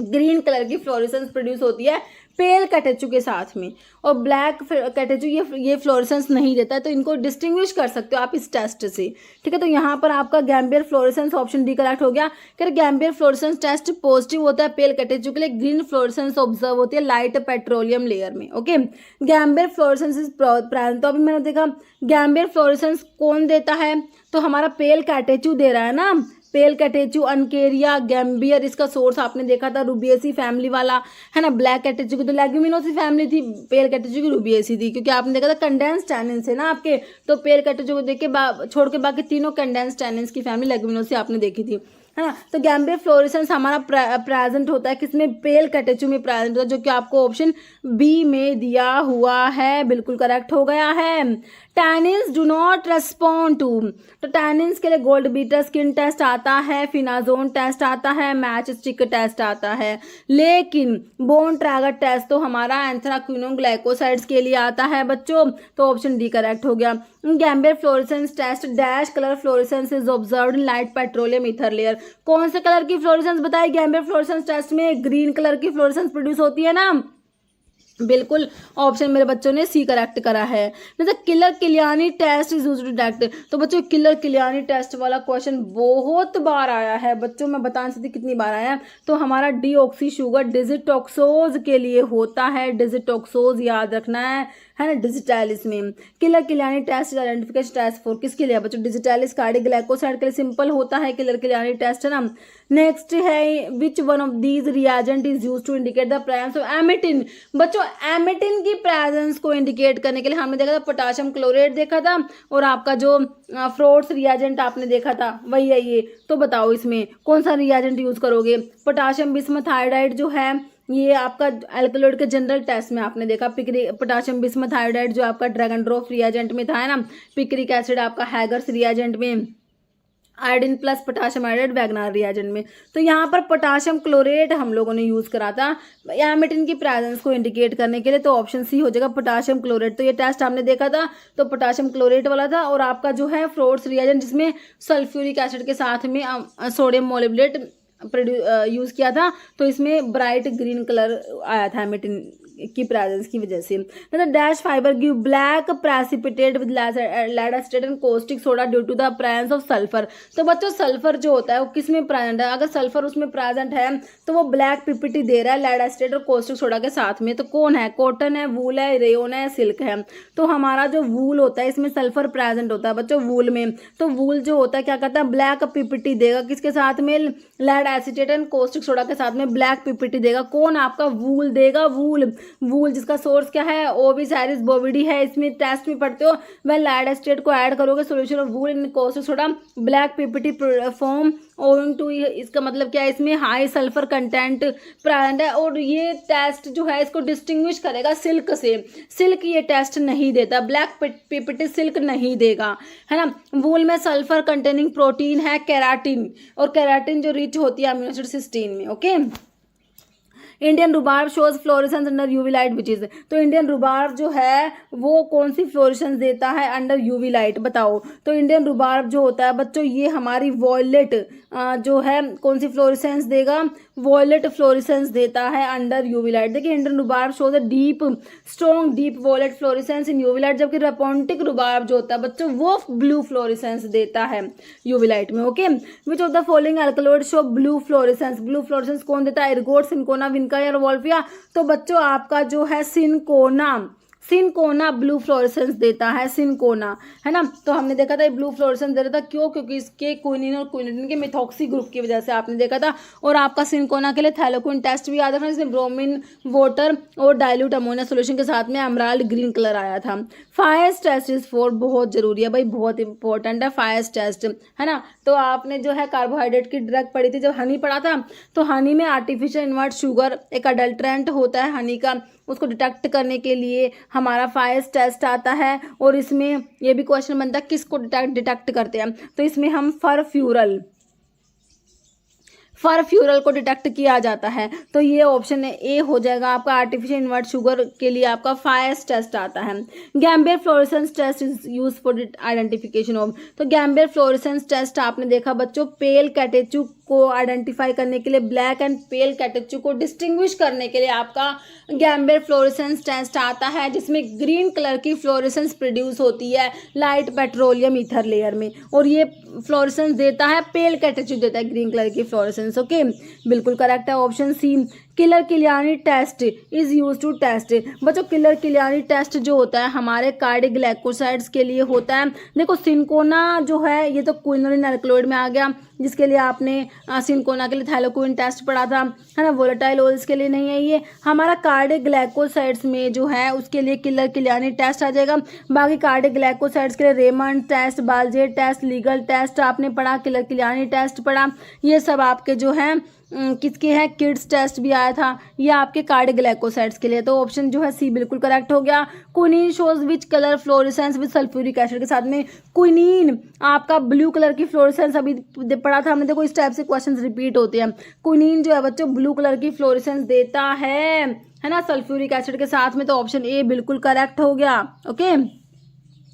green colour की फ्लोरेसेंस प्रोड्यूस होती है पेल कैटेचू के साथ में, और ब्लैक कैटेचू ये फ्लोरेसेंस नहीं देता है, तो इनको डिस्टिंग्विश कर सकते हो आप इस टेस्ट से, ठीक है। तो यहाँ पर आपका gambier fluorescence option D correct हो गया। कि गैम्बियर फ्लोरेसेंस टेस्ट पॉजिटिव होता है पेल कैटेचू के लिए, ग्रीन फ्लोरेसेंस ऑब्जर्व होती है लाइट पेट्रोलियम लेयर में। Okay, gambier fluorescence is present, तो अभी मैंने देखा गैम्बियर फ्लोरेसेंस कौन देता है, तो हमारा पेल कैटेचू दे रहा है ना, पेल कैटेचू, अनकेरिया, गैम्बियर, इसका सोर्स आपने देखा था रूबिएसी फैमिली वाला, है ना। ब्लैक कैटेचू की तो लेग्यूमिनोसी फैमिली थी, पेल कैटेचू की रूबिएसी थी, क्योंकि आपने देखा था कंडेंस टैनिन्स है ना आपके, तो पेल कैटेचू को देख के छोड़ के बाकी तीनों कंडेंस टैनिन्स की फैमिली लेग्यूमिनोसी आपने देखी थी, है ना। तो गैम्बियर फ्लोरेसेंस हमारा प्रेजेंट होता है किसमें, पेल कैटेचू में प्रेजेंट होता है, जो कि आपको ऑप्शन बी में दिया हुआ है, बिल्कुल करेक्ट हो गया है। Tannins do not respond to, तो टैनिन्स के लिए गोल्ड बीटा स्किन टेस्ट आता है, फिनाजोन टेस्ट आता है, मैच स्टिक टेस्ट आता है, लेकिन बोन ट्रैगर टेस्ट तो हमारा एंथ्राक्विनोन ग्लाइकोसाइड्स के लिए आता है बच्चों, तो ऑप्शन डी करेक्ट हो गया। Gambier fluorescence test, dash colour fluorescence is observed in light petroleum ether layer, कौन से कलर की फ्लोरेसेंस बताई गैम्बियर फ्लोरेसेंस टेस्ट में, ग्रीन कलर की फ्लोरेसेंस प्रोड्यूस होती है ना, बिल्कुल ऑप्शन मेरे बच्चों ने सी करेक्ट करा है। मतलब Keller Kiliani test is used to detect, तो बच्चों किलर किलियानी टेस्ट वाला क्वेश्चन बहुत बार आया है बच्चों, मैं बता नहीं सकती कितनी बार आया है। तो हमारा डीऑक्सी शुगर डिजिटॉक्सोज के लिए होता है, डिजिटॉक्सोज याद रखना है ना, डिजिटैलिस में। Keller Kiliani test identification test for किसके लिए बच्चों, डिजिटैलिस कार्डिक ग्लाइकोसाइड के लिए सिंपल होता है किलर किलियानी टेस्ट, है ना। नेक्स्ट है which one of these reagent is used to indicate the presence of emetine, बच्चों एमिटिन की प्रेजेंस को इंडिकेट करने के लिए हमने देखा था पोटाशियम क्लोरेट देखा था, और आपका जो फ्रोट्स रिएजेंट आपने देखा था वही है ये। तो बताओ इसमें कौन सा रिएजेंट यूज करोगे, पोटाशियम बिस्मथ आयोडाइड जो है ये आपका अल्कलॉइड के जनरल टेस्ट में आपने देखा, पोटाशियम बिस्मथ आयोडाइड जो आपका ड्रैगन ड्रॉप रिएजेंट में था, है ना। पिक्रिक एसिड आपका हैगर्स रिएजेंट में, iodine plus potassium iodide Wagner reagent में। तो यहाँ पर पोटाशियम क्लोरेट हम लोगों ने यूज करा था एमिटिन की प्रेजेंस को इंडिकेट करने के लिए, तो ऑप्शन सी हो जाएगा पोटाशियम क्लोरेट। तो ये टेस्ट हमने देखा था, तो पोटाशियम क्लोरेट वाला था। और आपका जो है फ्रोट्स रिएजेंट जिसमें सल्फ्यूरिक एसिड के साथ में सोडियम मोलिब्डेट यूज किया था, तो इसमें ब्राइट ग्रीन कलर आया था एमिटिन की प्रेजेंस की वजह से। मतलब dash fibre give black precipitate with lead acid and caustic soda due to the presence of sulphur. तो बच्चों सल्फर जो होता है वो किस में प्रेजेंट है, अगर सल्फर उसमें प्रेजेंट है तो वो ब्लैक पीपीटी दे रहा है लेड एसिड और कॉस्टिक सोडा के साथ में। तो कौन है, कॉटन है, वूल है, रेयोन है, सिल्क है। तो हमारा जो वूल होता है इसमें सल्फर प्रेजेंट होता है बच्चों वूल में। तो वूल जो होता है क्या करता है, ब्लैक पीपीटी देगा किसके साथ में, lead acetate and caustic soda के साथ में ब्लैक पीपीटी देगा। कौन आपका वूल देगा, वूल जिसका सोर्स क्या है, ओविसाइरिस बोविडी है। इसमें टेस्ट में पढ़ते हो वह लेड एसिटेट को ऐड करोगे solution of wool in caustic soda black PPT form owing to, इसका मतलब क्या है, इसमें हाई सल्फर कंटेंट प्रेजेंट है। और ये टेस्ट जो है इसको डिस्टिंग्विश करेगा सिल्क से। सिल्क ये टेस्ट नहीं देता, ब्लैक पीपीटी सिल्क नहीं देगा, है ना। वूल में सल्फर कंटेनिंग प्रोटीन है केराटिन, और केराटिन जो रिच होती है अमीनो एसिड सिस्टीन में। Okay, Indian rhubarb shows fluorescence under UV light which is, तो इंडियन रुबार्ब जो है वो कौन सी फ्लोरेसेंस देता है अंडर यूवी लाइट, बताओ। तो इंडियन रुबार्ब जो होता है बच्चों ये हमारी वॉयलेट जो है कौन सी फ्लोरेसेंस देगा, वॉयलेट फ्लोरेसेंस देता है अंडर यूवी लाइट। देखिए Indian rhubarb shows a strong deep violet fluorescence in UV light, जबकि रेपोंटिक रुबार्ब जो होता है बच्चों वो ब्लू फ्लोरेसेंस देता है यूवी लाइट में। Okay, which of the following alkaloid show blue fluorescence, blue fluorescence कौन देता है, एर्गोट, सिंकोना, जिंका या वॉल्फिया, तो बच्चों आपका जो है सिनकोना ब्लू फ्लोरेसेंस देता है, सिनकोना, है ना। तो हमने देखा था ये ब्लू फ्लोरेसेंस दे रहा था, क्यों? क्योंकि इसके क्विनिन और क्विनिडिन के मिथॉक्सी ग्रुप की वजह से आपने देखा था। और आपका सिनकोना के लिए थैलोक्विन टेस्ट भी याद रखना, जिसमें ब्रोमीन वाटर और डाइल्यूट अमोनिया सोल्यूशन के साथ में एमराल्ड ग्रीन कलर आया था। फायर्स टेस्ट इज फॉर, बहुत जरूरी है भाई, बहुत इंपॉर्टेंट है फायर्स टेस्ट, है ना। तो आपने जो है कार्बोहाइड्रेट की ड्रग पढ़ी थी जब हनी पढ़ा था, तो हनी में आर्टिफिशियल इन्वर्ट शुगर एक अडल्ट्रेंट होता है हनी का, उसको डिटेक्ट करने के लिए हमारा फायर्स टेस्ट आता है। और इसमें ये भी क्वेश्चन बनता है किसको डिटेक्ट करते हैं, तो इसमें हम फर फ्यूरल को डिटेक्ट किया जाता है। तो ये ऑप्शन ए हो जाएगा आपका, आर्टिफिशियल इन्वर्ट शुगर के लिए आपका फायर्स टेस्ट आता है। Gambier fluorescence test is use for identification of, तो गैम्बियर फ्लोरेसेंस टेस्ट आपने देखा बच्चों, पेल कैटेचू को आइडेंटिफाई करने के लिए, ब्लैक एंड पेल कैटेचू को डिस्टिंग्विश करने के लिए आपका गैम्बियर फ्लोरेसेंस टेस्ट आता है, जिसमें ग्रीन कलर की फ्लोरेसेंस प्रोड्यूस होती है लाइट पेट्रोलियम ईथर लेयर में, और ये फ्लोरेसेंस देता है, पेल कैटेचू देता है ग्रीन कलर की फ्लोरेसेंस। ओके, बिल्कुल करेक्ट है option C. Keller Kiliani test is use to test, बच्चों किलर किलियानी टेस्ट जो होता है हमारे कार्डियोग्लाइकोसाइड्स के लिए होता है। देखो सिनकोना जो है ये तो क्विनोलिन एल्कलॉइड में आ गया, जिसके लिए आपने सिनकोना के लिए थैलोक्विन टेस्ट पढ़ा था, है ना। वोलेटाइल ऑयल्स के लिए नहीं है ये, हमारा कार्डियोग्लाइकोसाइड्स में जो है उसके लिए किलर किलियानी टेस्ट आ जाएगा। बाकी कार्डियोग्लाइकोसाइड्स के लिए Raymond test, Baljet test, Legal test आपने पढ़ा, किलर किलियानी टेस्ट पढ़ा, ये सब आपके जो है किसके हैं, किड्स टेस्ट भी आया था, ये आपके कार्डियोग्लाइकोसाइड्स के लिए। तो ऑप्शन जो है सी बिल्कुल करेक्ट हो गया। Quinine shows which colour fluorescence with sulphuric acid के साथ में क्विनीन आपका ब्लू कलर की फ्लोरेसेंस अभी पढ़ा था हमने, देखो इस टाइप से क्वेश्चंस रिपीट होते हैं। क्विनीन जो है बच्चों ब्लू कलर की फ्लोरेसेंस देता है ना, सल्फ्यूरिक एसिड के साथ में, तो ऑप्शन ए बिल्कुल करेक्ट हो गया। ओके,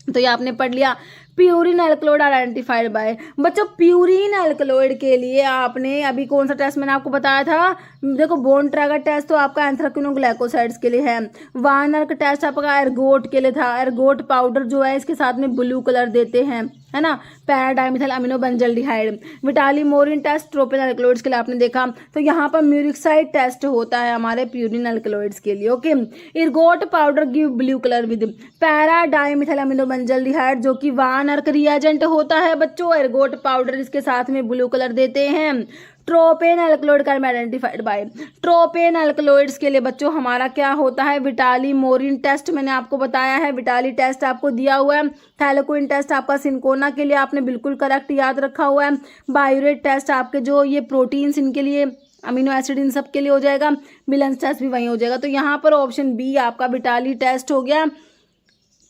तो ये आपने पढ़ लिया। प्यूरिन एल्कलॉइड आइडेंटिफाइड बाय, बच्चों प्यूरिन एल्कलॉइड के लिए आपने अभी कौन सा टेस्ट मैंने आपको बताया था, देखो बोन ट्रैगर टेस्ट तो आपका एंथ्राक्विनोग्लाइकोसाइड्स के लिए है, वार्नर टेस्ट आपका एर्गोट के लिए था, एर्गोट पाउडर जो है इसके साथ में ब्लू कलर देते हैं, है ना, para dimethyl amino benzaldehyde. Vitali Morin test tropine alkaloids के लिए आपने देखा, तो यहाँ पर म्यूरिक्साइड टेस्ट होता है हमारे प्यूरिन एल्कलॉइड्स के लिए। Okay, ergot powder give blue colour with para dimethyl amino benzaldehyde, जो कि वार्नर रिएजेंट होता है बच्चों, एर्गोट पाउडर इसके साथ में ब्लू कलर देते हैं। ट्रोपेन एल्कलॉइड का आइडेंटिफाइड बाय, ट्रोपेन एल्कलॉइड्स के लिए बच्चों हमारा क्या होता है, विटालीमोरिन टेस्ट मैंने आपको बताया है, विटाली टेस्ट आपको दिया हुआ है, थैलोक्विन टेस्ट आपका सिनकोना के लिए आपने बिल्कुल करेक्ट याद रखा हुआ है, बायोरेट टेस्ट आपके जो ये प्रोटीन्स इनके लिए, अमीनो एसिड इन सब के लिए हो जाएगा, बिलेंस टेस्ट भी वहीं हो जाएगा। तो यहाँ पर ऑप्शन बी आपका विटाली टेस्ट हो गया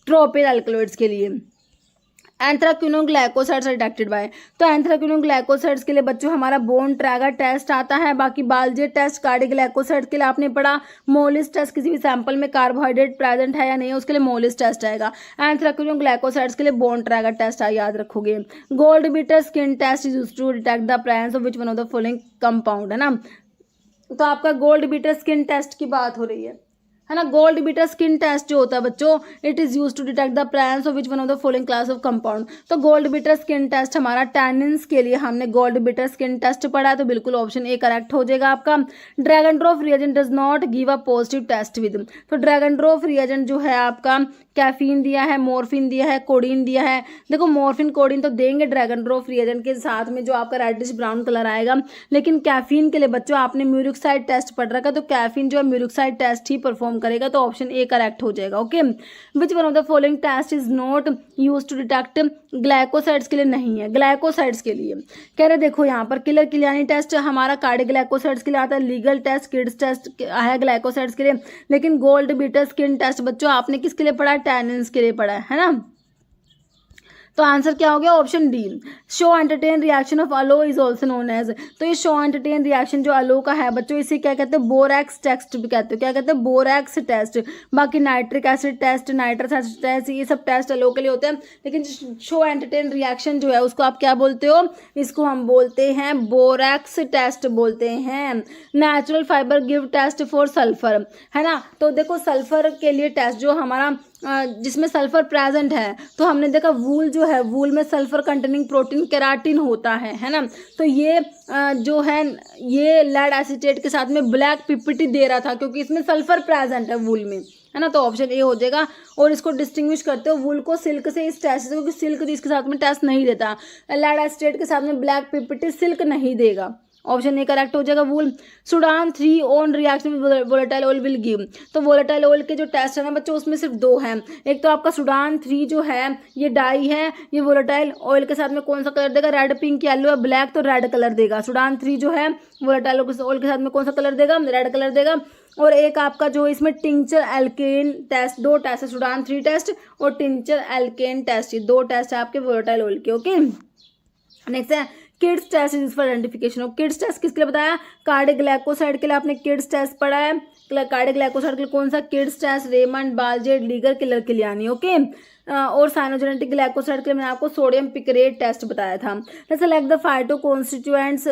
ट्रोपेन एल्कलॉइड्स के लिए। एंथ्राक्विनोग्लाइकोसाइड्स आर डिटेक्टेड बाय, तो एंथ्राक्विनोग्लाइकोसाइड्स के लिए बच्चों हमारा बोन ट्रैगर टेस्ट आता है। बाकी बालजेट टेस्ट कार्डियोग्लाइकोसाइड्स के लिए आपने पढ़ा, मोलिस टेस्ट किसी भी सैंपल में कार्बोहाइड्रेट प्रेजेंट है या नहीं उसके लिए मोलिस टेस्ट आएगा। एंथ्राक्विनोग्लाइकोसाइड्स के लिए बोन ट्रैगर टेस्ट याद रखोगे। Gold beater skin test is used to detect the presence of which one of the following compound, है ना। तो आपका गोल्ड बीटर स्किन टेस्ट की बात हो रही है ना। गोल्ड बीटर स्किन टेस्ट जो होता है बच्चों, it is used to detect the presence of which one of the following class of compound. तो गोल्ड बीटर स्किन टेस्ट हमारा टैनिन्स के लिए हमने गोल्ड बीटर स्किन टेस्ट पढ़ा है, तो बिल्कुल ऑप्शन ए करेक्ट हो जाएगा आपका। Dragendorff reagent does not give a positive test with, तो ड्रैगन ड्रॉप रिएजेंट जो है आपका कैफीन दिया है, मोर्फिन दिया है, कोडीन दिया है। देखो मोर्फिन कोडीन तो देंगे ड्रैगन ड्रॉप रिएजेंट के साथ में जो आपका रेडिश ब्राउन कलर आएगा, लेकिन कैफीन के लिए बच्चों आपने म्यूरिक्साइड टेस्ट पढ़ रखा, तो कैफीन जो है म्यूरिक्साइड टेस्ट ही परफॉर्म करेगा, तो ऑप्शन ए करेक्ट हो जाएगा। Okay, which one of the following test is not use to detect, glycosides के लिए नहीं है, ग्लाइकोसाइड्स के लिए कह रहे देखो यहाँ पर किलर किलियानी टेस्ट हमारा कार्डियोग्लाइकोसाइड्स के लिए आता है, लीगल टेस्ट किड्स टेस्ट है ग्लाइकोसाइड्स के लिए, लेकिन गोल्ड बीटर स्किन टेस्ट बच्चों आपने किसके लिए पढ़ा, टैनिन्स के लिए पढ़ा है ना। तो आंसर क्या हो गया, option D. Schoenteten reaction of aloe is also known as, तो ये शो एंटरटेन रिएक्शन जो अलो का है बच्चों, इसे क्या कहते हैं, बोरैक्स टेस्ट भी कहते हैं, क्या कहते हैं, बोरैक्स टेस्ट। बाकी nitric acid test, nitrous acid test, ये सब टेस्ट अलो के लिए होते हैं, लेकिन शो एंटरटेन रिएक्शन जो है उसको आप क्या बोलते हो, इसको हम बोलते हैं बोरैक्स टेस्ट बोलते हैं। Natural fibre give test for sulphur, है ना। तो देखो सल्फर के लिए टेस्ट जो हमारा जिसमें सल्फर प्रेजेंट है, तो हमने देखा वूल जो है, वूल में सल्फर कंटेनिंग प्रोटीन केराटिन होता है ना। तो ये जो है ये लेड एसीटेट के साथ में ब्लैक पीपीटी दे रहा था क्योंकि इसमें सल्फर प्रेजेंट है वूल में, है ना। तो ऑप्शन ए हो जाएगा। और इसको डिस्टिंग्विश करते हो वूल को सिल्क से इस टेस्ट से, क्योंकि सिल्क इसके साथ में टेस्ट नहीं देता, लेड एसीटेट के साथ में ब्लैक पीपीटी सिल्क नहीं देगा। ऑप्शन ए करेक्ट हो जाएगा वूल। Sudan 3 on reaction with volatile oil will give. तो वोलेटाइल ऑयल के जो टेस्ट है ना बच्चों, उसमें सिर्फ 2 हैं। एक तो आपका सुडान 3 जो है ये डाई है, ये वोलेटाइल ऑयल के साथ में कौन सा कलर देगा, रेड पिंक येलो या ब्लैक, तो रेड कलर देगा। सुडान 3 जो है वोलेटाइल ऑयल के साथ में कौन सा कलर देगा, रेड कलर देगा। और एक आपका जो इसमें टिंचर एल्केन टेस्ट, 2 टेस्ट है, सुडान 3 टेस्ट और टिंचर एल्केन टेस्ट, ये 2 टेस्ट है आपके वोलेटाइल ऑयल के। ओके, नेक्स्ट है Kedde's test is for identification of. Kedde's test किसके लिए बताया, कार्डियोग्लाइकोसाइड के लिए आपने किड्स टेस्ट पढ़ा है। कार्डियोग्लाइकोसाइड के लिए कौन सा Kedde's test, Raymond, Baljet, Legal, Keller Kiliani. Okay, और साइनोजेनेटिक ग्लाइकोसाइड के लिए मैंने आपको सोडियम पिक्रेट टेस्ट बताया था। Select the phytoconstituents,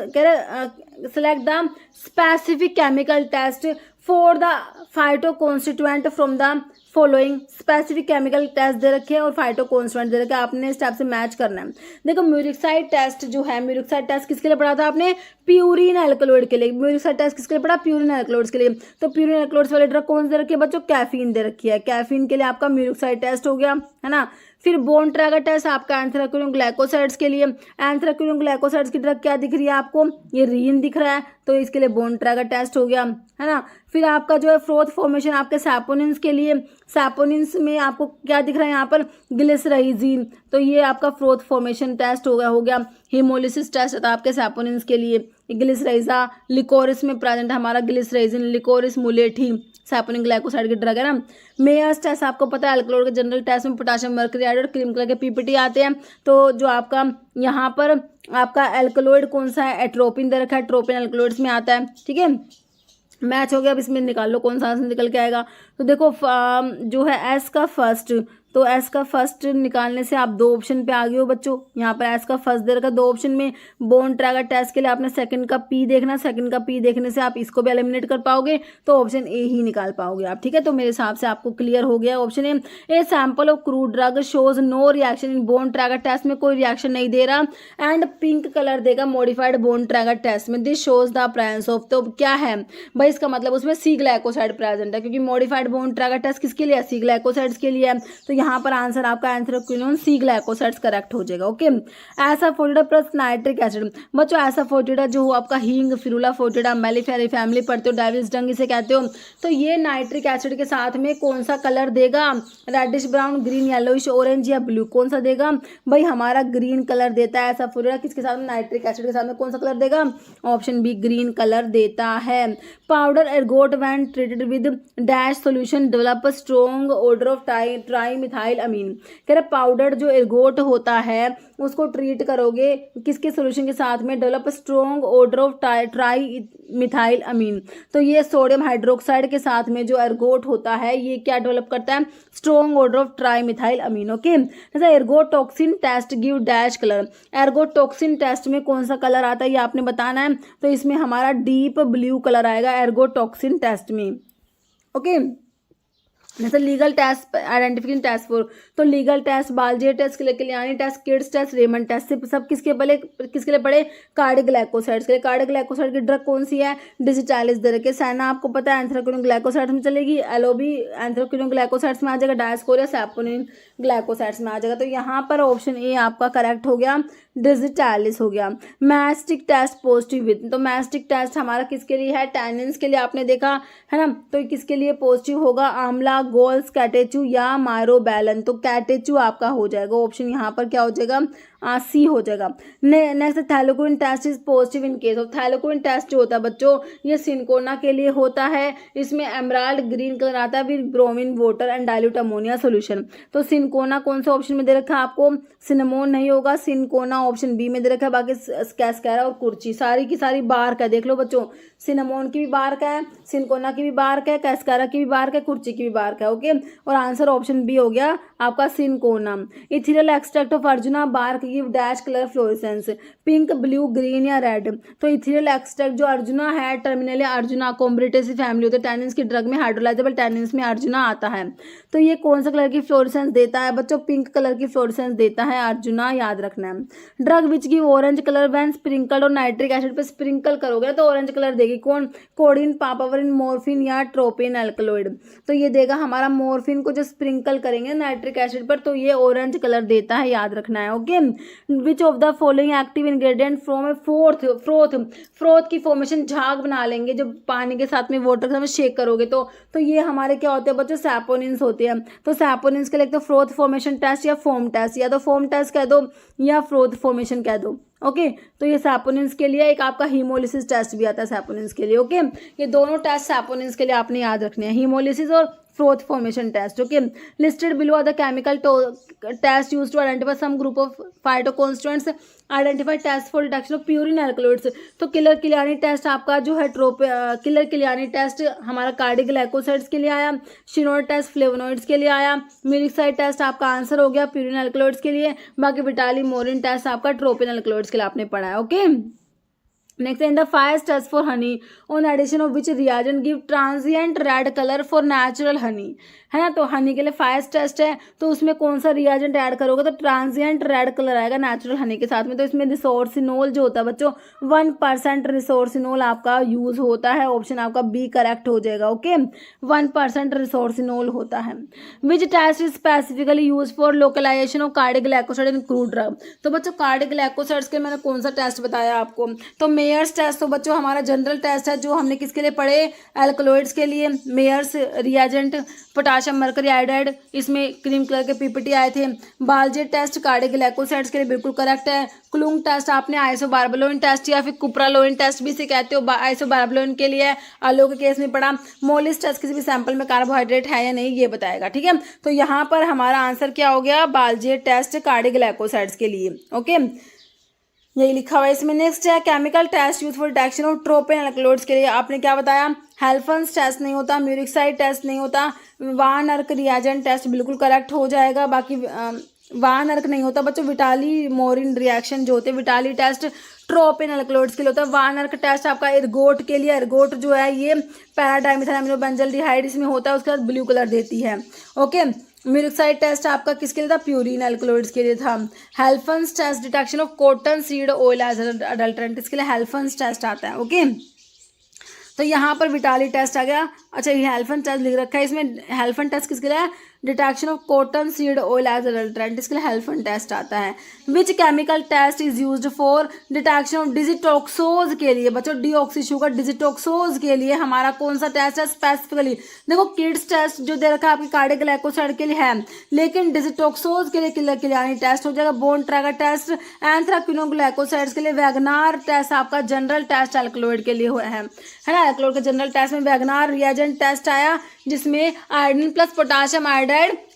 select the specific chemical test for the phytoconstituent from the following. Specific chemical test दे रखे हैं और फाइटो कॉन्स्टिट्यूएंट दे रखे हैं, आपने स्टेप से मैच करना है। देखो म्यूरिकसाइड टेस्ट जो है, म्यूरिकसाइड टेस्ट किसके लिए पढ़ा था आपने, प्यूरिन एल्कलॉइड के लिए। म्यूरिकसाइड टेस्ट किसके लिए पढ़ा, प्यूरिन एल्कलॉइड्स के लिए। तो प्यूरिन एल्कलॉइड्स वाले ड्रग कौन से दे रखी है बच्चों, कैफीन दे रखी है। कैफीन के लिए आपका म्यूरिकसाइड टेस्ट हो गया, है ना। फिर बोन ट्रैगर टेस्ट आपका एंथ्राक्विनोन ग्लाइकोसाइड्स के लिए। एंथ्राक्विनोन ग्लाइकोसाइड्स की ड्रग क्या दिख रही है आपको, ये रीन दिख रहा है, तो इसके लिए बोन ट्रैगर टेस्ट हो गया, है ना। फिर आपका जो है फ्रोथ फॉर्मेशन आपके सैपोनिन्स के लिए, सैपोनिन्स में आपको क्या दिख रहा है यहाँ पर, ग्लिसराइजिन, तो ये आपका फ्रोथ फॉर्मेशन टेस्ट हो गया। हीमोलिसिस टेस्ट था आपके सैपोनिन्स के लिए, ग्लिसराइजा, लिकोरिस में प्रेजेंट हमारा ग्लिसराइजिन, लिकोरिस मुलेठी सैपोनिन ग्लाइकोसाइड की ड्रग है ना। मेयर्स टेस्ट आपको पता है, अल्कलॉइड के जनरल टेस्ट में पोटेशियम मर्करी आयोडाइड और क्रीम कलर के पीपीटी आते हैं। तो जो आपका यहाँ पर आपका एल्कलॉइड कौन सा है, एट्रोपिन दे रखा है, ट्रोपिन एल्कलॉइड्स में आता है, ठीक है। मैच हो गया, अब इसमें निकाल लो कौन सा आंसर निकल के आएगा। तो देखो जो है एस का फर्स्ट, तो एस का फर्स्ट निकालने से आप 2 ऑप्शन पे आ गए हो बच्चों। यहाँ पर एस का फर्स्ट दे रखा 2 ऑप्शन में। बोन ट्रैगर टेस्ट के लिए आपने सेकंड का पी देखना, सेकंड का पी देखने से आप इसको भी एलिमिनेट कर पाओगे, तो ऑप्शन ए ही निकाल पाओगे आप, ठीक है। तो मेरे हिसाब से आपको क्लियर हो गया option A sample of crude drug shows no reaction in bone Trager test में कोई रिएक्शन नहीं दे रहा, एंड पिंक कलर देगा मॉडिफाइड बोन ट्रैगर टेस्ट में, this shows the presence of. तो क्या है भाई, इसका मतलब उसमें सी ग्लाइकोसाइड प्रेजेंट है, क्योंकि मॉडिफाइड बोन ट्रैगर टेस्ट किसके लिए है, सी ग्लाइकोसाइड्स के लिए है। तो यहाँ पर आंसर आपका एंथ्राक्विनोन सी ग्लाइकोसाइड्स करेक्ट हो जाएगा। Okay, asafoetida plus nitric acid. बच्चों एसाफोटिडा जो हो आपका हींग, फिरुला फोटिडा, मेलिफेरी फैमिली पढ़ते हो, डायविस डंग इसे कहते हो। तो ये नाइट्रिक एसिड के साथ में कौन सा कलर देगा, reddish brown, green, yellowish, orange या ब्लू, कौन सा देगा भाई, हमारा ग्रीन कलर देता है एसाफोटिडा। किसके साथ में, नाइट्रिक एसिड के साथ में कौन सा कलर देगा, ऑप्शन बी ग्रीन कलर देता है। Powder ergot when treated with dash solution develop strong order of tri methyl amine. कह रहे पाउडर जो एर्गोट होता है उसको ट्रीट करोगे किसके सोल्यूशन के साथ में, develop strong order of tri methyl amine. तो ये सोडियम हाइड्रोक्साइड के साथ में जो एर्गोट होता है ये क्या डेवलप करता है, strong order of tri methyl amine. Okay, जैसा ergotoxin test give dash colour. Ergotoxin test में कौन सा कलर आता है ये आपने बताना है, तो इसमें हमारा डीप ब्लू कलर आएगा एर्गोटॉक्सिन टेस्ट में। ओके, जैसे legal test, identification test for, तो legal test, Baljet test, Kiliani test, Kedde's test, Raymond test, सब किसके लिए पढ़े, कार्डियोग्लाइकोसाइड्स के लिए। कार्डियोग्लाइकोसाइड की ड्रग कौन सी है, डिजिटालिस दे रखे। सैना आपको पता है एंथ्राक्विनोन ग्लाइकोसाइड्स में चलेगी, एलो भी एंथ्राक्विनोन ग्लाइकोसाइड्स में आ जाएगा, डायस्कोरिया सैपोनिन ग्लाइकोसाइड्स में आ जाएगा। तो यहाँ पर ऑप्शन ए आपका करेक्ट हो गया, डिजिटालिस हो गया। मैस्टिक टेस्ट पॉजिटिव विद, तो मैस्टिक टेस्ट हमारा किसके लिए है, टैनिन्स के लिए आपने देखा है ना। तो किसके लिए पॉजिटिव होगा, आंवला, गोल्स, कैटेचू या मायरोबैलन। तो कैटेचू आपका हो जाएगा ऑप्शन, यहाँ पर क्या हो जाएगा, सी हो जाएगा। Next thalleioquin test is positive in case of, thalleioquin test जो होता है बच्चों ये सिनकोना के लिए होता है। इसमें एमराल्ड ग्रीन कलर आता है with bromine water and dilute ammonia solution. तो सिनकोना कौन सा ऑप्शन में दे रखा है आपको, सिनेमोन नहीं होगा, सिनकोना ऑप्शन बी में दे रखा है। बाकी कैस्कैरा और कुर्ची सारी की सारी बार्क है, देख लो बच्चों, सिनेमोन की भी बार्क है, सिनकोना की भी बार्क है, कैस्कैरा की भी बार्क है, कुर्ची की भी बार्क है। ओके, और आंसर ऑप्शन बी हो गया आपका cinchona. Ethereal extract of Arjuna bark give dash colour fluorescence, pink, blue, green या रेड। तो इथेरियल एक्सट्रैक्ट जो अर्जुना है, टर्मिनली अर्जुना कॉम्ब्रेटेसी फैमिली होते हैं, टैनिन्स की ड्रग में हाइड्रोलाइजेबल टैनिन्स में अर्जुना आता है। तो ये कौन सा कलर की फ्लोरेसेंस देता है बच्चों? पिंक कलर की फ्लोरेसेंस देता है अर्जुना, याद रखना है। Drug which give orange colour when sprinkled और नाइट्रिक एसिड पे स्प्रिंकल करोगे तो ऑरेंज कलर देगी कौन? कोडिन, पापावरिन, मॉर्फिन या ट्रोपिन एल्कलॉइड। तो ये देगा हमारा मॉर्फिन को जो स्प्रिंकल करेंगे नाइट्रिक एसिड पर तो ये ऑरेंज कलर देता है, याद रखना है। Okay, which of the following active ingredient from A froth की फॉर्मेशन झाग बना लेंगे जब पानी के साथ में वाटर के साथ शेक करोगे तो ये हमारे क्या होते हैं बच्चों? सैपोनिन्स होते हैं। तो सैपोनिन्स के लिए तो फ्रोथ फॉर्मेशन टेस्ट या फोम टेस्ट, या तो फोम टेस्ट कह दो या फ्रोथ फॉर्मेशन कह दो। ओके, तो ये सैपोनिन्स के लिए एक आपका हीमोलिसिस टेस्ट भी आता है सैपोनिन्स के लिए। ओके, ये दोनों टेस्ट सैपोनिन्स के लिए आपने याद रखने हैं, हीमोलिसिस और froth formation test. Okay, listed below are the chemical test used to identify some group of phytoconstituents, identify test for detection of purine alkaloids. तो किलर किलियानी टेस्ट आपका जो है किलर किलियानी टेस्ट हमारा cardioglycosides के लिए आया, शिनोइड test flavonoids के लिए आया, म्यूरिकसाइड टेस्ट आपका आंसर हो गया प्यूरिन एल्कलॉइड्स के लिए, बाकी विटाली मोरिन टेस्ट आपका ट्रोपिन एल्कलॉइड्स के लिए आपने पढ़ा है। Okay, next in the Fiehe test for honey on addition of which reagent give transient red colour for natural honey, है ना। तो हनी के लिए फायर टेस्ट है तो उसमें कौन सा रिएजेंट ऐड करोगे तो ट्रांजिएंट रेड कलर आएगा नेचुरल हनी के साथ में। तो इसमें रिसोर्सिनोल जो होता है बच्चों 1% रिसोर्सिनोल आपका यूज होता है, ऑप्शन आपका बी करेक्ट हो जाएगा। ओके, 1% रिसोर्सिनोल होता है। Which test is specifically use for localization of cardioglycoside in crude drug. तो बच्चों कार्डियोग्लाइकोसाइड्स के मैंने कौन सा टेस्ट बताया आपको? तो मेयर्स टेस्ट तो बच्चों हमारा जनरल टेस्ट है जो हमने किसके लिए पढ़े? एल्कलॉइड्स के लिए। Mayer's reagent potassium mercury iodide, इसमें क्रीम कलर के पीपीटी आए थे। बालजेट टेस्ट कार्डियोग्लाइकोसाइड्स के लिए बिल्कुल करेक्ट है। क्लूंग टेस्ट आपने आइसोबार्बलोइन टेस्ट या फिर कुप्रालोइन टेस्ट भी से कहते हो, आइसोबार्बलोइन के लिए आलू के केस में पढ़ा। मोलिस टेस्ट किसी भी सैंपल में कार्बोहाइड्रेट है या नहीं ये बताएगा, ठीक है। तो यहाँ पर हमारा आंसर क्या हो गया? बालजेट टेस्ट कार्डियोग्लाइकोसाइड्स के लिए। ओके, यही लिखा हुआ है इसमें। नेक्स्ट है chemical test use for detection of tropine alkaloids के लिए आपने क्या बताया? हेल्फन्स टेस्ट नहीं होता, म्यूरिकसाइड टेस्ट नहीं होता, वान अर्क रिएजेंट टेस्ट बिल्कुल करेक्ट हो जाएगा। बाकी वान अर्क नहीं होता बच्चों, विटाली मोरिन रिएक्शन जो होते हैं विटाली टेस्ट ट्रोपिन एल्कलॉइड्स के लिए होता है। वान अर्क टेस्ट आपका एर्गोट के लिए, एर्गोट जो है ये पैराडाइमिथाइल अमीनोबेंजल्डिहाइड इसमें होता है, उसके बाद ब्लू कलर देती है। ओके, म्यूरिकसाइड टेस्ट आपका किसके लिए था? प्यूरिन एल्कलॉइड्स के लिए था। Halphen's test detection of cotton seed oil as adulterant, इसके लिए हेल्फन्स टेस्ट आता है। ओके, तो यहाँ पर विटाली टेस्ट आ गया। अच्छा, ये हेल्फन टेस्ट लिख रखा है इसमें। हेल्फन टेस्ट किसके लिए? Detection of cotton seed oil as adulterant, इसके लिए हेल्फन टेस्ट आता है। Which chemical test is used for detection of digitoxose के लिए बच्चों, डीऑक्सी शुगर डिजिटॉक्सोज के लिए हमारा कौन सा टेस्ट है स्पेसिफिकली? देखो किड्स टेस्ट जो दे रखा है आपकी कार्डियोग्लाइकोसाइड के लिए है, लेकिन डिजिटॉक्सोज के लिए किलियानी टेस्ट हो जाएगा। बोन ट्रैगर टेस्ट, एंथ्राक्विनोग्लाइकोसाइड्स के लिए वैगनार टेस्ट आपका जनरल टेस्ट एल्कलॉइड के लिए है ना। एल्कलॉइड के जनरल टेस्ट में वैगनार रिएजेंट टेस्ट आया जिसमें आयोडीन प्लस पोटाशियम आयोडाइड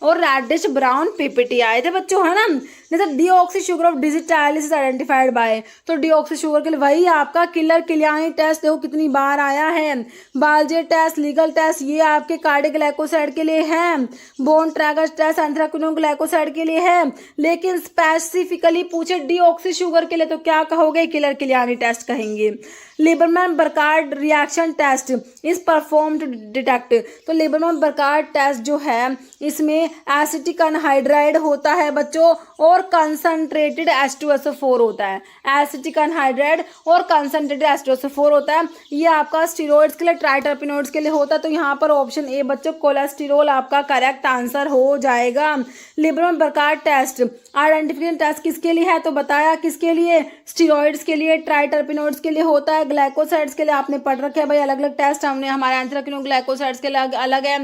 और रेडिश ब्राउन पीपीटी आए थे बच्चों, है ना। जैसे deoxy sugar of digitalis identified by, तो डीऑक्सी शुगर के लिए वही आपका किलर किलियानी टेस्ट देखो कितनी बार आया है। बालजेट टेस्ट, लीगल टेस्ट ये आपके कार्डियोग्लाइकोसाइड के लिए है। बोन ट्रैगर टेस्ट एंथ्राक्विनोग्लाइकोसाइड के लिए है, लेकिन स्पेसिफिकली पूछे डीऑक्सी शुगर के लिए तो क्या कहोगे? किलर किलियानी टेस्ट कहेंगे। Liebermann Burchard reaction test is perform to detect, तो लिबरमैन बर्कार्ड टेस्ट जो है इसमें एसिटिक अनहाइड्राइड होता है बच्चों और कंसंट्रेटेड H2SO4 होता है। एसिटिक अनहाइड्राइड और कंसंट्रेटेड H2SO4 होता है। ये आपका स्टीरॉइड्स के लिए, ट्राइटरपिनॉइड्स के लिए होता है। तो यहाँ पर ऑप्शन ए बच्चों कोलेस्टेरोल आपका करेक्ट आंसर हो जाएगा। Lieberman Burchard test identification test किसके लिए है? तो बताया किसके लिए? स्टीरॉइड्स के लिए, ट्राइटरपिनॉइड्स के लिए होता है। ग्लाइकोसाइड्स के लिए आपने पढ़ रखे हैं भाई, अलग अलग टेस्ट हमने, हमारे एंथ्राक्विनोग्लाइकोसाइड्स के लिए अलग है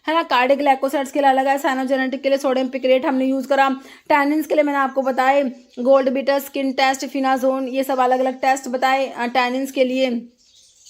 ना, कार्डियोग्लाइकोसाइड्स के लिए अलग है, साइनोजेनेटिक के लिए सोडियम पिक्रेट हमने यूज करा। टैनिन्स के लिए मैंने आपको बताए गोल्ड बीटर, स्किन टेस्ट, फिनाजोन, ये सब अलग अलग टेस्ट बताए टैनिन्स के लिए,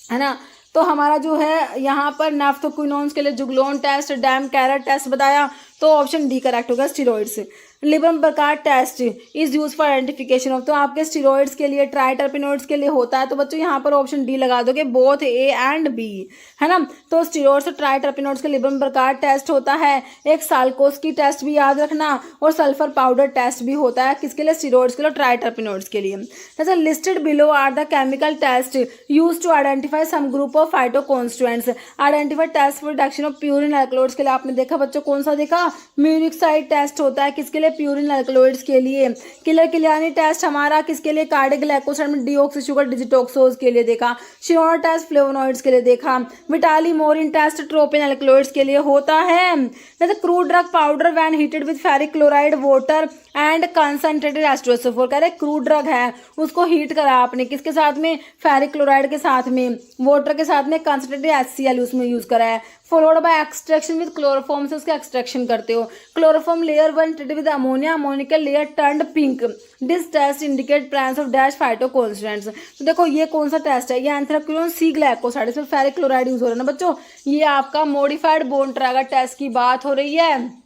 है ना। तो हमारा जो है यहाँ पर नाफ्थोक्विनोन्स के लिए juglone test, Dam Karrer test बताया, तो ऑप्शन डी करेक्ट होगा steroids. Liebermann Burchard test is use for identification of, तो आपके स्टीरॉइड्स के लिए, ट्राइटरपिनॉइड्स के लिए होता है, तो बच्चों यहाँ पर ऑप्शन डी लगा दोगे, बोथ ए एंड बी, है ना। तो स्टीरॉइड्स और ट्राइटरपिनॉइड्स के लिबर्म प्रकार टेस्ट होता है, एक साल्कोस्की टेस्ट भी याद रखना, और सल्फर पाउडर टेस्ट भी होता है, किसके लिए, स्टीरॉइड्स के लिए, ट्राइटरपिनॉइड्स के लिए। जैसे listed below are the chemical test use to identify some group of phytoconstituents, identify test for reduction of purine alkaloids के लिए आपने देखा बच्चों, कौन सा देखा, म्यूरिक साइड टेस्ट होता है, किसके लिए, प्यूरिन अल्कलॉइड्स के लिए। किलर किलियानी टेस्ट हमारा किसके लिए, कार्डिक ग्लाइकोसाइड में डीऑक्सी शुगर डिजिटॉक्सोज के लिए देखा। शिनोडा टेस्ट फ्लेवोनॉइड्स के लिए देखा। Vitali Morin test tropine alkaloids के लिए होता है। जैसे crude drug powder when heated with ferric chloride water and concentrated एस्ट्रोसोफोर, कह रहे क्रूड ड्रग है, उसको हीट करा आपने किसके साथ में, फेरिक क्लोराइड के साथ में, वाटर के साथ में, कंसंट्रेटेड HCl उसमें यूज करा है। Followed by extraction with chloroform, से उसका एक्सट्रैक्शन करते हो। Chloroform layer when treated with ammonia, ammoniacal layer turned pink, this test indicate presence of dash phytoconstituents. तो देखो ये कौन सा टेस्ट है, ये एंथ्राक्विनोन सी ग्लाइकोसाइड, इसमें फेरिक क्लोराइड यूज हो रहा है ना बच्चों। ये आपका मॉडिफाइड बोन ट्रैगर टेस्ट की बात हो रही है,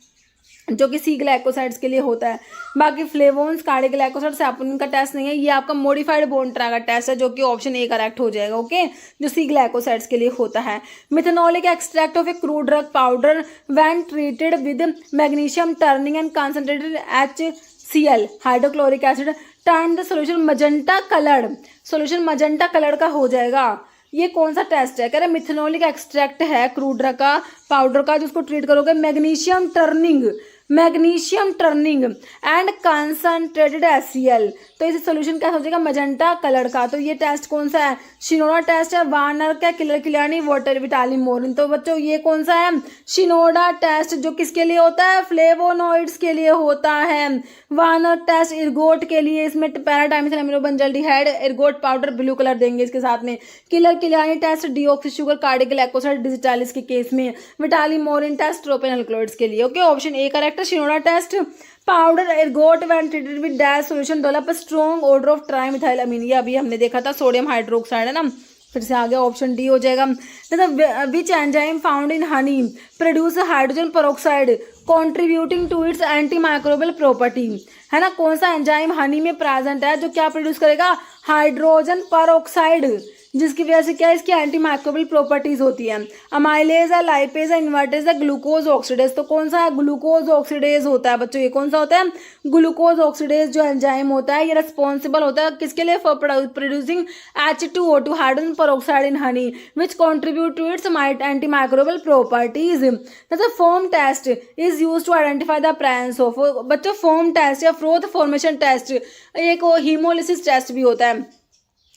जो कि सी ग्लाइकोसाइड्स के लिए होता है। बाकी फ्लेवोन्स, कार्डिक ग्लाइकोसाइड, सैपोनिन का टेस्ट नहीं है, ये आपका मॉडिफाइड बोन ट्रैगर टेस्ट है, जो कि ऑप्शन ए करेक्ट हो जाएगा, ओके, जो सी ग्लाइकोसाइड्स के लिए होता है। Methanolic extract of a crude drug powder when treated with magnesium turning and concentrated HCl hydrochloric acid turn the solution magenta coloured, solution magenta colour का हो जाएगा। ये कौन सा टेस्ट है, कह रहे मिथेनॉलिक एक्सट्रैक्ट है क्रूड ड्रग का, पाउडर का, जिसको ट्रीट करोगे magnesium turning and concentrated HCl, तो इसे सोल्यूशन क्या हो जाएगा, मजेंटा कलर का। तो ये टेस्ट कौन सा है, शिनोडा टेस्ट है, वार्नर का, किलर किलियानी, वाटर विटाली मोरिन। तो बच्चों ये कौन सा है, शिनोडा टेस्ट, जो किसके लिए होता है, फ्लेवोनॉइड्स के लिए होता है। वार्नर टेस्ट इर्गोट के लिए, इसमें para dimethyl aminobenzaldehyde, ergot powder blue colour देंगे इसके साथ में। Keller Kiliani test deoxy sugar, cardiac glycoside digitalis के केस में। Vitali Morin test tropine alkaloids के लिए, okay, option A correct. Shinoda test powder ergot when treated with dash solution develop strong order of trimethyl amine, ये अभी हमने देखा था, sodium hydroxide है ना, फिर से आगे ऑप्शन डी हो जाएगा। Which enzyme found in honey produce hydrogen peroxide contributing to its anti microbial property, है ना, कौन सा एंजाइम हनी में प्रेजेंट है जो क्या प्रोड्यूस करेगा, हाइड्रोजन पेरोक्साइड, जिसकी वजह से क्या इसकी एंटी माइक्रोबियल प्रॉपर्टीज होती है। अमाइलेज है, लाइपेज है, इन्वर्टेज है, ग्लूकोज ऑक्सीडेज, तो कौन सा है, ग्लूकोज ऑक्सीडेज होता है बच्चों। ये कौन सा होता है, ग्लूकोज ऑक्सीडेज जो एंजाइम होता है, ये रिस्पॉन्सिबल होता है किसके लिए, for producing H2O2 hydrogen peroxide in honey which contribute to its anti microbial properties. जैसे foam test is use to identify the presence of, बच्चों फोम टेस्ट या फ्रोथ फॉर्मेशन टेस्ट, एक हीमोलिसिस टेस्ट भी होता है,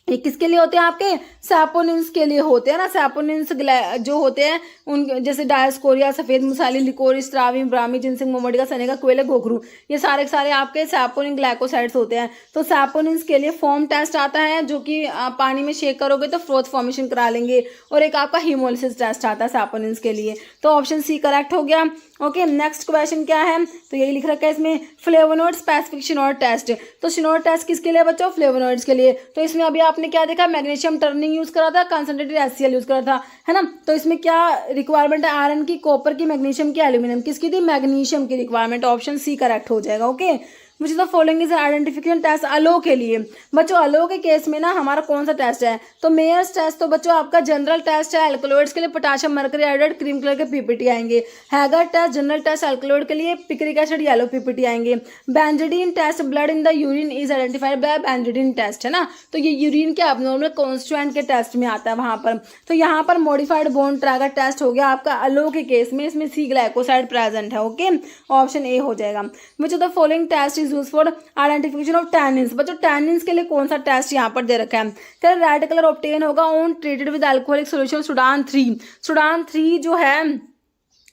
ये किसके लिए होते हैं, आपके सैपोनिन्स के लिए होते हैं ना। सैपोनिन्स जो होते हैं उन, जैसे डायस्कोरिया, सफ़ेद मुसाली, लिकोरिस, त्रावी, ब्राह्मी, जिनसिंग, मोमोडिका, सनेगा, कोयले, गोखरू, ये सारे सारे आपके सैपोनिन ग्लाइकोसाइड्स होते हैं। तो सैपोनिन्स के लिए फॉर्म टेस्ट आता है, जो कि पानी में शेक करोगे तो फ्रोथ फॉर्मेशन करा लेंगे, और एक आपका हीमोलिसिस टेस्ट आता है सैपोनिन्स के लिए। तो ऑप्शन सी करेक्ट हो गया, ओके। नेक्स्ट क्वेश्चन क्या है, तो यही लिख रखा है इसमें, फ्लेवोनॉइड स्पेसिफिक शिनोडा टेस्ट, तो शिनोडा टेस्ट किसके लिए बच्चों, फ्लेवोनॉइड्स के लिए। तो इसमें अभी आपने क्या देखा, मैग्नीशियम टर्निंग यूज करा था, कंसंट्रेटेड HCl यूज करा था, है ना। तो इसमें क्या रिक्वायरमेंट है, आयरन की, कॉपर की, मैग्नीशियम की, एल्यूमिनियम किसकी थी, मैग्नीशियम की रिक्वायरमेंट, ऑप्शन सी करेक्ट हो जाएगा, okay. Which is the following is identification test, aloe के लिए। बच्चों अलो के केस में ना हमारा कौन सा टेस्ट है, तो मेयर्स टेस्ट, तो बच्चों आपका जनरल टेस्ट है, अल्कलॉइड्स के लिए potassium mercury iodide cream colour के पीपीटी आएंगे। Hager test general test, alkaloid के लिए पिक्रिक एसिड येलो पीपीटी आएंगे। Benzidine test, blood in the urine is identified by benzidine test, है ना, तो ये यूरिन के अबनॉर्मल कॉन्स्टिट्यूएंट के टेस्ट में आता है वहां पर। तो यहाँ पर मॉडिफाइड बोन ट्रैगर टेस्ट हो गया आपका अलो के केस में, इसमें सी ग्लाइकोसाइड प्रेजेंट है, ओके, ऑप्शन ए हो जाएगा। Which of the following test is use for identification of tannins, बच्चों टैनिन्स के लिए कौन सा टेस्ट यहाँ पर दे रखा है, क्या रेड कलर ऑब्टेन होगा on treated with alcoholic solution Sudan 3। Sudan 3 जो है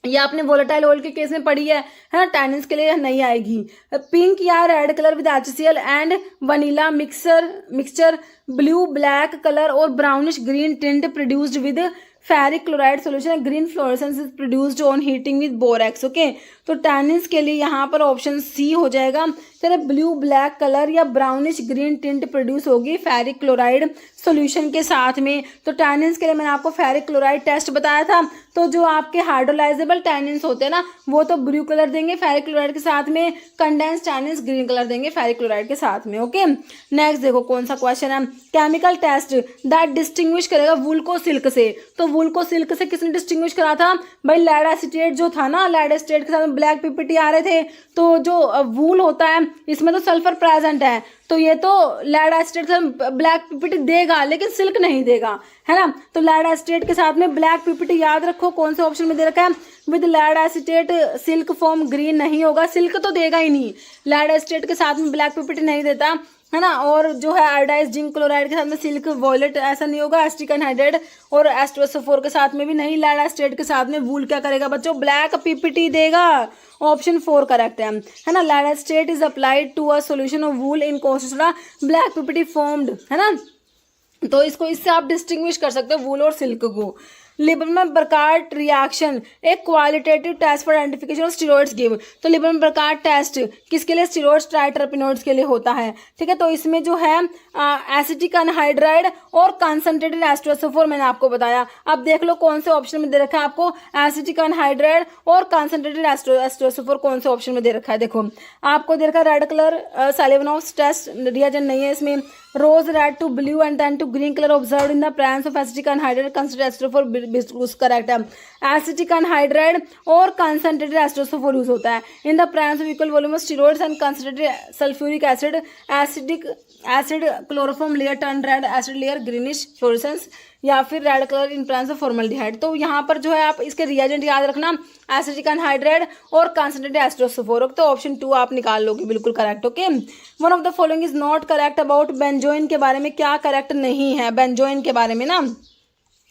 ये आपने वोलेटाइल ऑयल के केस में पढ़ी है ना, टैनिन्स के लिए नहीं आएगी। पिंक या red colour with HCl and vanilla mixture blue black colour और brownish green tint produced with ferric chloride solution green fluorescence is produced on heating with borax. Okay, तो टैनिन्स के लिए यहाँ पर ऑप्शन सी हो जाएगा। तेरे ब्लू ब्लैक कलर या ब्राउनिश ग्रीन टिंट प्रोड्यूस होगी फेरिक क्लोराइड सॉल्यूशन के साथ में। तो टैनिन्स के लिए मैंने आपको फेरिक क्लोराइड टेस्ट बताया था। तो जो आपके हाइड्रोलाइजेबल टैनिन्स होते हैं ना, वो तो ब्लू कलर देंगे फेरिक क्लोराइड के साथ में, कंडेंस टैनिन्स ग्रीन कलर देंगे फेरिक क्लोराइड के साथ में। ओके, नेक्स्ट देखो कौन सा क्वेश्चन है, केमिकल टेस्ट दैट डिस्टिंग्विश करेगा वूल को सिल्क से। तो वूल को सिल्क से किसने डिस्टिंग्विश करा था भाई, लेड एसीटेट जो था ना, लेड एसीटेट के साथ में ब्लैक पीपीटी आ रहे थे। तो जो वूल होता है इसमें तो सल्फर प्रेजेंट है, तो ये तो लेड एसीटेट के साथ ब्लैक पीपीटी देगा लेकिन सिल्क नहीं देगा, है ना। तो लेड एसीटेट के साथ में ब्लैक पीपीटी याद रखो कौन से ऑप्शन में दे रखा है, with lead acetate silk form green नहीं होगा, सिल्क तो देगा ही नहीं, लेड एसीटेट के साथ में ब्लैक पीपीटी नहीं देता, है ना। और जो है आयोडाइज जिंक क्लोराइड के साथ में सिल्क वॉयलेट ऐसा नहीं होगा, एसिटिक एनहाइड्राइड और एस्ट्रोसोफोर के साथ में भी नहीं, लेड एसीटेट के साथ में वूल क्या करेगा बच्चों, ब्लैक पीपीटी देगा। ऑप्शन 4 करेक्ट है ना। Lead acetate is applied to a solution of wool in caustic soda, black PPT formed, है ना। तो इसको इससे आप डिस्टिंग्विश कर सकते हो वूल और सिल्क को। लिबर्मन बरकार्ट रिएक्शन एक qualitative test for identification of steroids give. तो लिबर्मन बरकार्ट टेस्ट किसके लिए, स्टेरॉइड्स ट्राइटरपेनॉइड्स के लिए होता है, ठीक है। तो इसमें जो है एसिटिक एनहाइड्राइड और कंसंट्रेटेड एस्ट्रोसोफोर मैंने आपको बताया। अब देख लो कौन से ऑप्शन में दे रखा है आपको, एसिटिक एनहाइड्राइड और कंसंट्रेटेड एस्ट्रोसोफोर कौन से ऑप्शन में दे रखा है। देखो आपको दे रखा है रेड कलर सालिवानोव्स टेस्ट रिएजेंट नहीं है इसमें, rose red to blue and then to green colour observed in the presence of acetic anhydride concentrated एस्ट्रोसोफोर करेक्ट है। एसिटिक एनहाइड्राइड और कंसंट्रेटेड एस्ट्रोसोफोर यूज होता है in the presence of equal volume of steroids and concentrated sulphuric acid, acidic acid chloroform layer turn red, acid layer greenish fluorescence या फिर red colour in presence of formaldehyde. तो यहाँ पर जो है आप इसके रिएजेंट याद रखना, एसिटिक एनहाइड्राइड और कंसंट्रेटेड एस्ट्रोसोफोर। तो ऑप्शन 2 आप निकाल लोगे बिल्कुल correct. Okay, one of the following is not correct about benzoin के बारे में क्या करेक्ट नहीं है बेंजोइन के बारे में ना।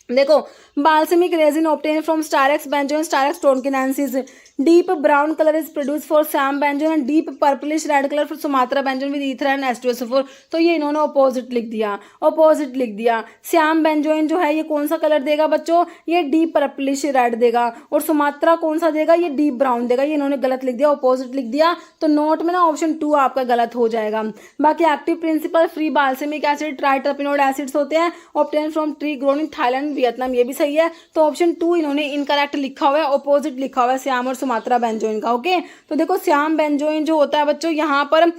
देखो balsamic resin obtain from styrax benzoin styrax tonkinensis, deep brown colour is produce for Siam benzoin and deep purplish red colour for Sumatra benzoin with ether and एस्ट्रोसोफोर। तो ये इन्होंने अपोजिट लिख दिया, अपोजिट लिख दिया। श्याम बेंजोइन जो है ये कौन सा कलर देगा बच्चों, ये डीप पर्पलिश रेड देगा, और सुमात्रा कौन सा देगा, ये डीप ब्राउन देगा। ये इन्होंने गलत लिख दिया, अपोजिट लिख दिया। तो नोट में ना ऑप्शन 2 आपका गलत हो जाएगा। बाकी active principal free balsamic acid triterpenoid acids होते हैं obtain from tree grown in Thailand Vietnam, ये भी सही है। तो ऑप्शन 2 इन्होंने इनकरेक्ट लिखा हुआ है, अपोजिट लिखा हुआ है श्याम और सुमात्रा बेंजोइन का। ओके, तो देखो श्याम बेंजोइन जो होता है बच्चों, यहाँ पर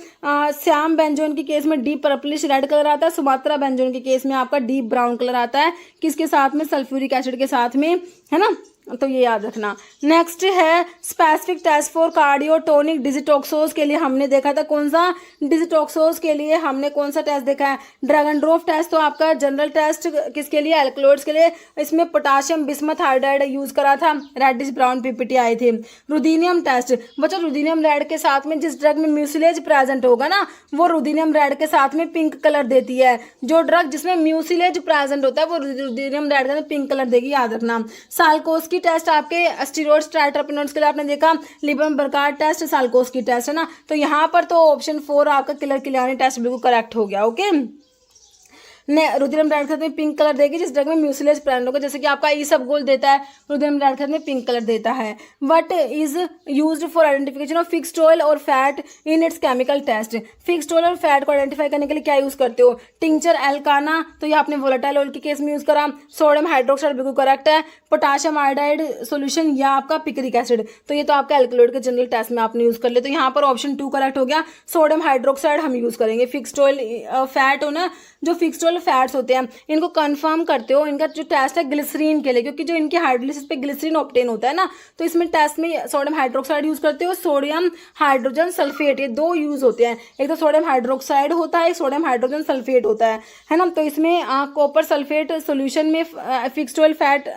श्याम बेंजोइन के केस में डीप पर्पलिश रेड कलर आता है, सुमात्रा बेंजोइन के केस में आपका डीप ब्राउन कलर आता है, किसके साथ में, सल्फ्यूरिक एसिड के साथ में, है ना। तो ये याद रखना। नेक्स्ट है specific test for cardiotonic digitoxose के लिए हमने देखा था कौन सा, डिजिटॉक्सोज के लिए हमने कौन सा टेस्ट देखा है, ड्रैगनड्रॉफ टेस्ट। तो आपका जनरल टेस्ट किसके लिए, एल्कलॉइड्स के लिए। इसमें पोटाशियम बिस्मथ हाइड्राइड यूज करा था, रेडिश ब्राउन पीपीटी आए थे। रुदीनियम टेस्ट बच्चों, रुदीनियम रेड के साथ में जिस ड्रग में म्यूसिलेज प्रेजेंट होगा ना, वो रुदीनियम रेड के साथ में पिंक कलर देती है। जो ड्रग जिसमें म्यूसिलेज प्रेजेंट होता है वो रुदीनियम रेड का पिंक कलर देगी, याद रखना। साल्कोस्की टेस्ट आपके स्टेरॉइड्स ट्राइटरपेनॉइड्स के लिए आपने देखा, लिबर्मन बरकार्ट टेस्ट, साल्कोस्की टेस्ट, है ना। तो यहाँ पर तो ऑप्शन 4 आपका किलर किलियानी टेस्ट बिल्कुल करेक्ट हो गया। ओके, रुधिरम रेड में पिंक कलर देगी जिस ड्रग में म्यूसिलेज प्रेजेंट होगा, जैसे कि आपका ई सब गोल देता है, रुधिरम रेड में पिंक कलर देता है। What is used for identification of fixed oil और fat in its chemical test. Fixed oil और फैट को आइडेंटिफाई करने के लिए क्या यूज करते हो, टिंचर एल्काना, तो ये आपने वोलेटाइल ऑयल के केस में यूज करा। सोडियम हाइड्रोक्साइड बिल्कुल करेक्ट है। पोटाशियम आयोडाइड सोल्यूशन या आपका पिक्रिक एसिड, तो ये तो आपका एल्कलॉइड के जनरल टेस्ट में आपने यूज कर लिया। तो यहाँ पर ऑप्शन 2 करेक्ट हो गया, सोडियम हाइड्रोक्साइड हम यूज करेंगे। फिक्स्ड ऑयल फैट हो ना, जो फिक्स्ड ऑयल फैट्स होते हैं इनको कंफर्म करते हो, इनका जो टेस्ट है ग्लिसरीन के लिए, क्योंकि जो इनकी हाइड्रोलिसिस पे ग्लिसरीन ऑब्टेन होता है ना, तो इसमें टेस्ट में सोडियम हाइड्रोक्साइड यूज करते हो, सोडियम हाइड्रोजन सल्फेट, ये 2 यूज होते हैं। एक तो सोडियम हाइड्रोक्साइड होता है, एक सोडियम हाइड्रोजन सल्फेट होता है ना। तो इसमें कॉपर सल्फेट सोल्यूशन में फिक्स्ड ऑयल फैट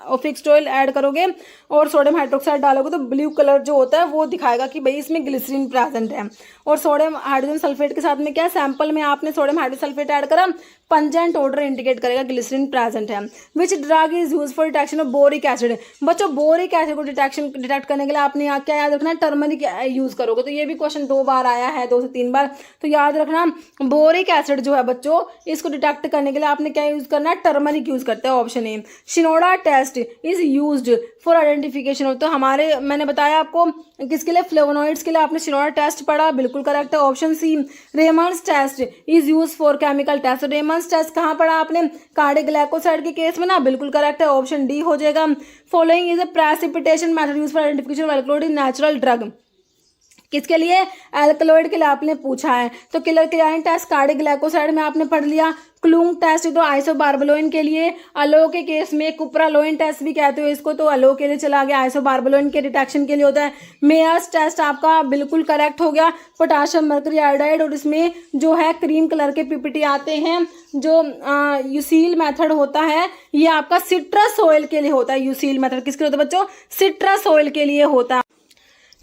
और फिक्स्ड ऑयल ऐड करोगे और सोडियम हाइड्रोक्साइड डालोगे तो ब्लू कलर जो होता है वो दिखाएगा कि भाई इसमें ग्लिसरीन प्रेजेंट है। और सोडियम हाइड्रोजन सल्फेट के साथ में क्या, सैंपल में आपने सोडियम हाइड्रोजन सल्फेट ऐड करा, पंजेंट ऑर्डर इंडिकेट करेगा ग्लिसरीन प्रेजेंट है। Which drug is use for detection of boric acid. बच्चों बोरिक एसिड को डिटेक्ट करने के लिए आपने यहाँ क्या याद रखना है, टर्मरिक यूज करोगे। तो ये भी क्वेश्चन 2 बार आया है, 2 से 3 बार, तो याद रखना बोरिक एसिड जो है बच्चों इसको डिटेक्ट करने के लिए आपने क्या यूज करना है, टर्मरिक यूज करते हैं, option A. Shinoda test is used for identification of, तो हमारे मैंने बताया आपको किसके लिए, फ्लेवोनॉइड्स के लिए आपने शिनोडा टेस्ट पढ़ा, बिल्कुल करेक्ट है, option C. Raymond's test is use for chemical test, Raymond's test कहाँ पढ़ा आपने, कार्डिक ग्लाइकोसाइड के केस में ना, बिल्कुल करेक्ट है, ऑप्शन डी हो जाएगा। Following is a precipitation method use for identification of alkaloid in natural drug, किसके लिए, एल्कलॉइड के लिए आपने पूछा है। तो Keller Kiliani test cardiac glycoside में आपने पढ़ लिया, क्लूंग टेस्ट तो आइसोबार्बलोइन के लिए, अलो के केस में कुप्रालोइन टेस्ट भी कहते हो इसको, तो अलो के लिए चला गया, आइसोबार्बलोइन के डिटेक्शन के लिए होता है। मेयर्स टेस्ट आपका बिल्कुल करेक्ट हो गया, पोटाशियम मर्करी आयोडाइड, और इसमें जो है क्रीम कलर के पीपीटी आते हैं, जो यूसील मेथड होता है ये आपका सिट्रस ऑयल के लिए होता है। यूसील मेथड किसके लिए होता है बच्चों, सिट्रस ऑयल के लिए होता है।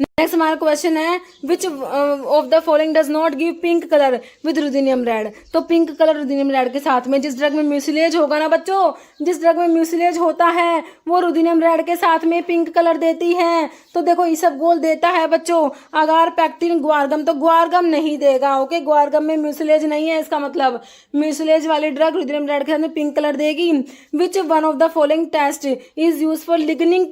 नेक्स्ट हमारा क्वेश्चन है which of the following does not give pink colour with ruthenium red. तो पिंक कलर रुदिनियम रेड के साथ में जिस ड्रग में म्यूसिलेज होगा ना बच्चों, जिस ड्रग में म्यूसिलेज होता है वो रुदिनियम रेड के साथ में पिंक कलर देती है। तो देखो इसबगोल देता है बच्चों, अगार पैक्टिन ग्वारगम, तो ग्वारगम नहीं देगा, ओके, ग्वारगम में म्यूसिलेज नहीं है, इसका मतलब म्यूसिलेज वाली ड्रग रुदिनियम रेड के साथ में पिंक कलर देगी। Which one of the following test is use for lignin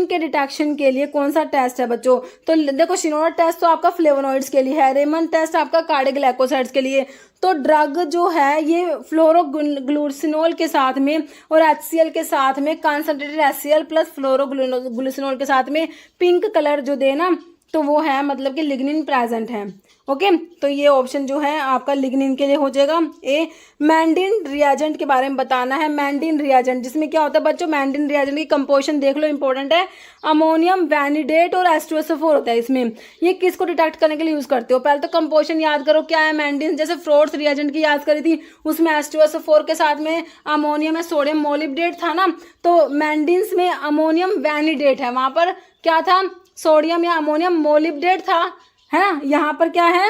के डिटेक्शन के लिए कौन सा टेस्ट है बच्चों। तो देखो शिनोडा टेस्ट तो आपका फ्लेवोनॉइड्स के लिए है, रेमन टेस्ट आपका कार्डिक ग्लाइकोसाइड्स के लिए। तो ड्रग जो है ये फ्लोरोग्लूसिनोल के साथ में और HCl के साथ में, कंसंट्रेटेड HCl प्लस फ्लोरोग्लूसिनोल के साथ में पिंक कलर जो देना, तो वो है मतलब कि लिग्निन प्रेजेंट है, ओके। तो ये ऑप्शन जो है आपका लिग्निन के लिए हो जाएगा ए। मैंडिन रिएजेंट के बारे में बताना है, मैंडिन रिएजेंट जिसमें क्या होता है बच्चों, मैंडिन रिएजेंट की कंपोजिशन देख लो, इंपॉर्टेंट है, अमोनियम वैनिडेट और H2SO4 होता है इसमें। ये किसको डिटेक्ट करने के लिए यूज करते हो, पहले तो कंपोजिशन याद करो क्या है मैंडिन, जैसे फ्रोड्स रिएजेंट की याद करी थी उसमें H2SO4 के साथ में अमोनियम है, सोडियम मोलिब्डेट था ना, तो मैंडिन्स में अमोनियम वैनिडेट है, वहां पर क्या था, सोडियम या अमोनियम मोलिब्डेट था, है ना, यहाँ पर क्या है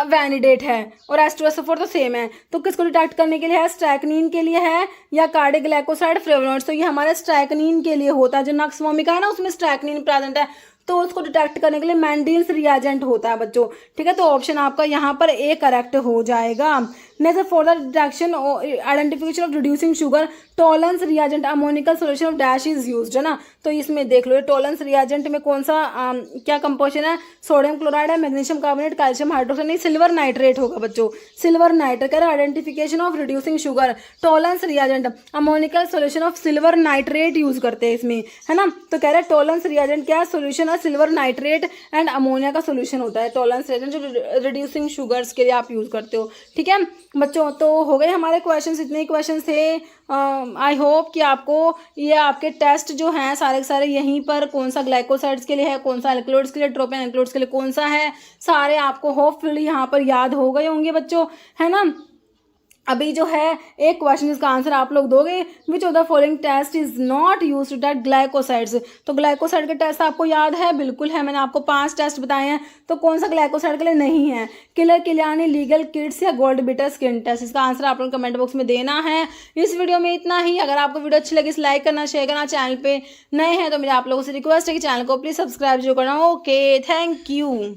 वैनिडेट है, और H2SO4 तो सेम है। तो किसको डिटेक्ट करने के लिए है, स्ट्राइकनिन के लिए है या कार्डिक ग्लाइकोसाइड फ्लेवोनॉइड्स, तो ये हमारे स्ट्राइकनिन के लिए होता है, जो नक्स वोमिका है ना उसमें स्ट्राइकनिन प्रेजेंट है, तो उसको डिटेक्ट करने के लिए मैंडिन्स रिएजेंट होता है बच्चों, ठीक है। तो ऑप्शन आपका यहाँ पर ए करेक्ट हो जाएगा। Next for the detection identification of reducing sugar tolerance reagent ammoniacal solution of dash is used, है ना। तो इसमें देख लो टॉलरेंस रिएजेंट में कौन सा क्या कंपोजिशन है, सोडियम क्लोराइड है, मैग्नीशियम कार्बोनेट, कैल्शियम हाइड्रोक्साइड, नहीं सिल्वर नाइट्रेट होगा बच्चों, सिल्वर नाइट्रेट कह रहा है। Identification of reducing sugar tolerance reagent ammoniacal solution of silver nitrate use करते हैं इसमें, है ना। तो कह रहा है टॉलरेंस रिएजेंट क्या है, सोल्यूशन है सिल्वर नाइट्रेट एंड अमोनिया का सोल्यूशन होता है टॉलरेंस रिएजेंट, जो रिड्यूसिंग शुगर्स के लिए आप यूज करते हो, ठीक है बच्चों। तो हो गए हमारे क्वेश्चंस, इतने ही क्वेश्चंस थे। आई होप कि आपको ये आपके टेस्ट जो हैं सारे के सारे यहीं पर कौन सा ग्लाइकोसाइड्स के लिए है, कौन सा एल्कलॉइड्स के लिए, ट्रोपिन एल्कलॉइड्स के लिए कौन सा है, सारे आपको होपफुली यहाँ पर याद हो गए होंगे बच्चों, है ना। अभी जो है एक क्वेश्चन इसका आंसर आप लोग दोगे, which of the following test is not use to detect glycosides. तो ग्लाइकोसाइड के टेस्ट आपको याद है, बिल्कुल है, मैंने आपको 5 टेस्ट बताए हैं, तो कौन सा ग्लाइकोसाइड के लिए नहीं है, किलर किलियानी, लीगल किड्स या गोल्ड बिटर स्किन टेस्ट। इसका आंसर आप लोग कमेंट बॉक्स में देना है। इस वीडियो में इतना ही। अगर आपको वीडियो अच्छी लगी लाइक करना, शेयर करना, चैनल पे नए हैं तो मेरे आप लोगों से रिक्वेस्ट है कि चैनल को प्लीज सब्सक्राइब जरूर करना। Okay, thank you.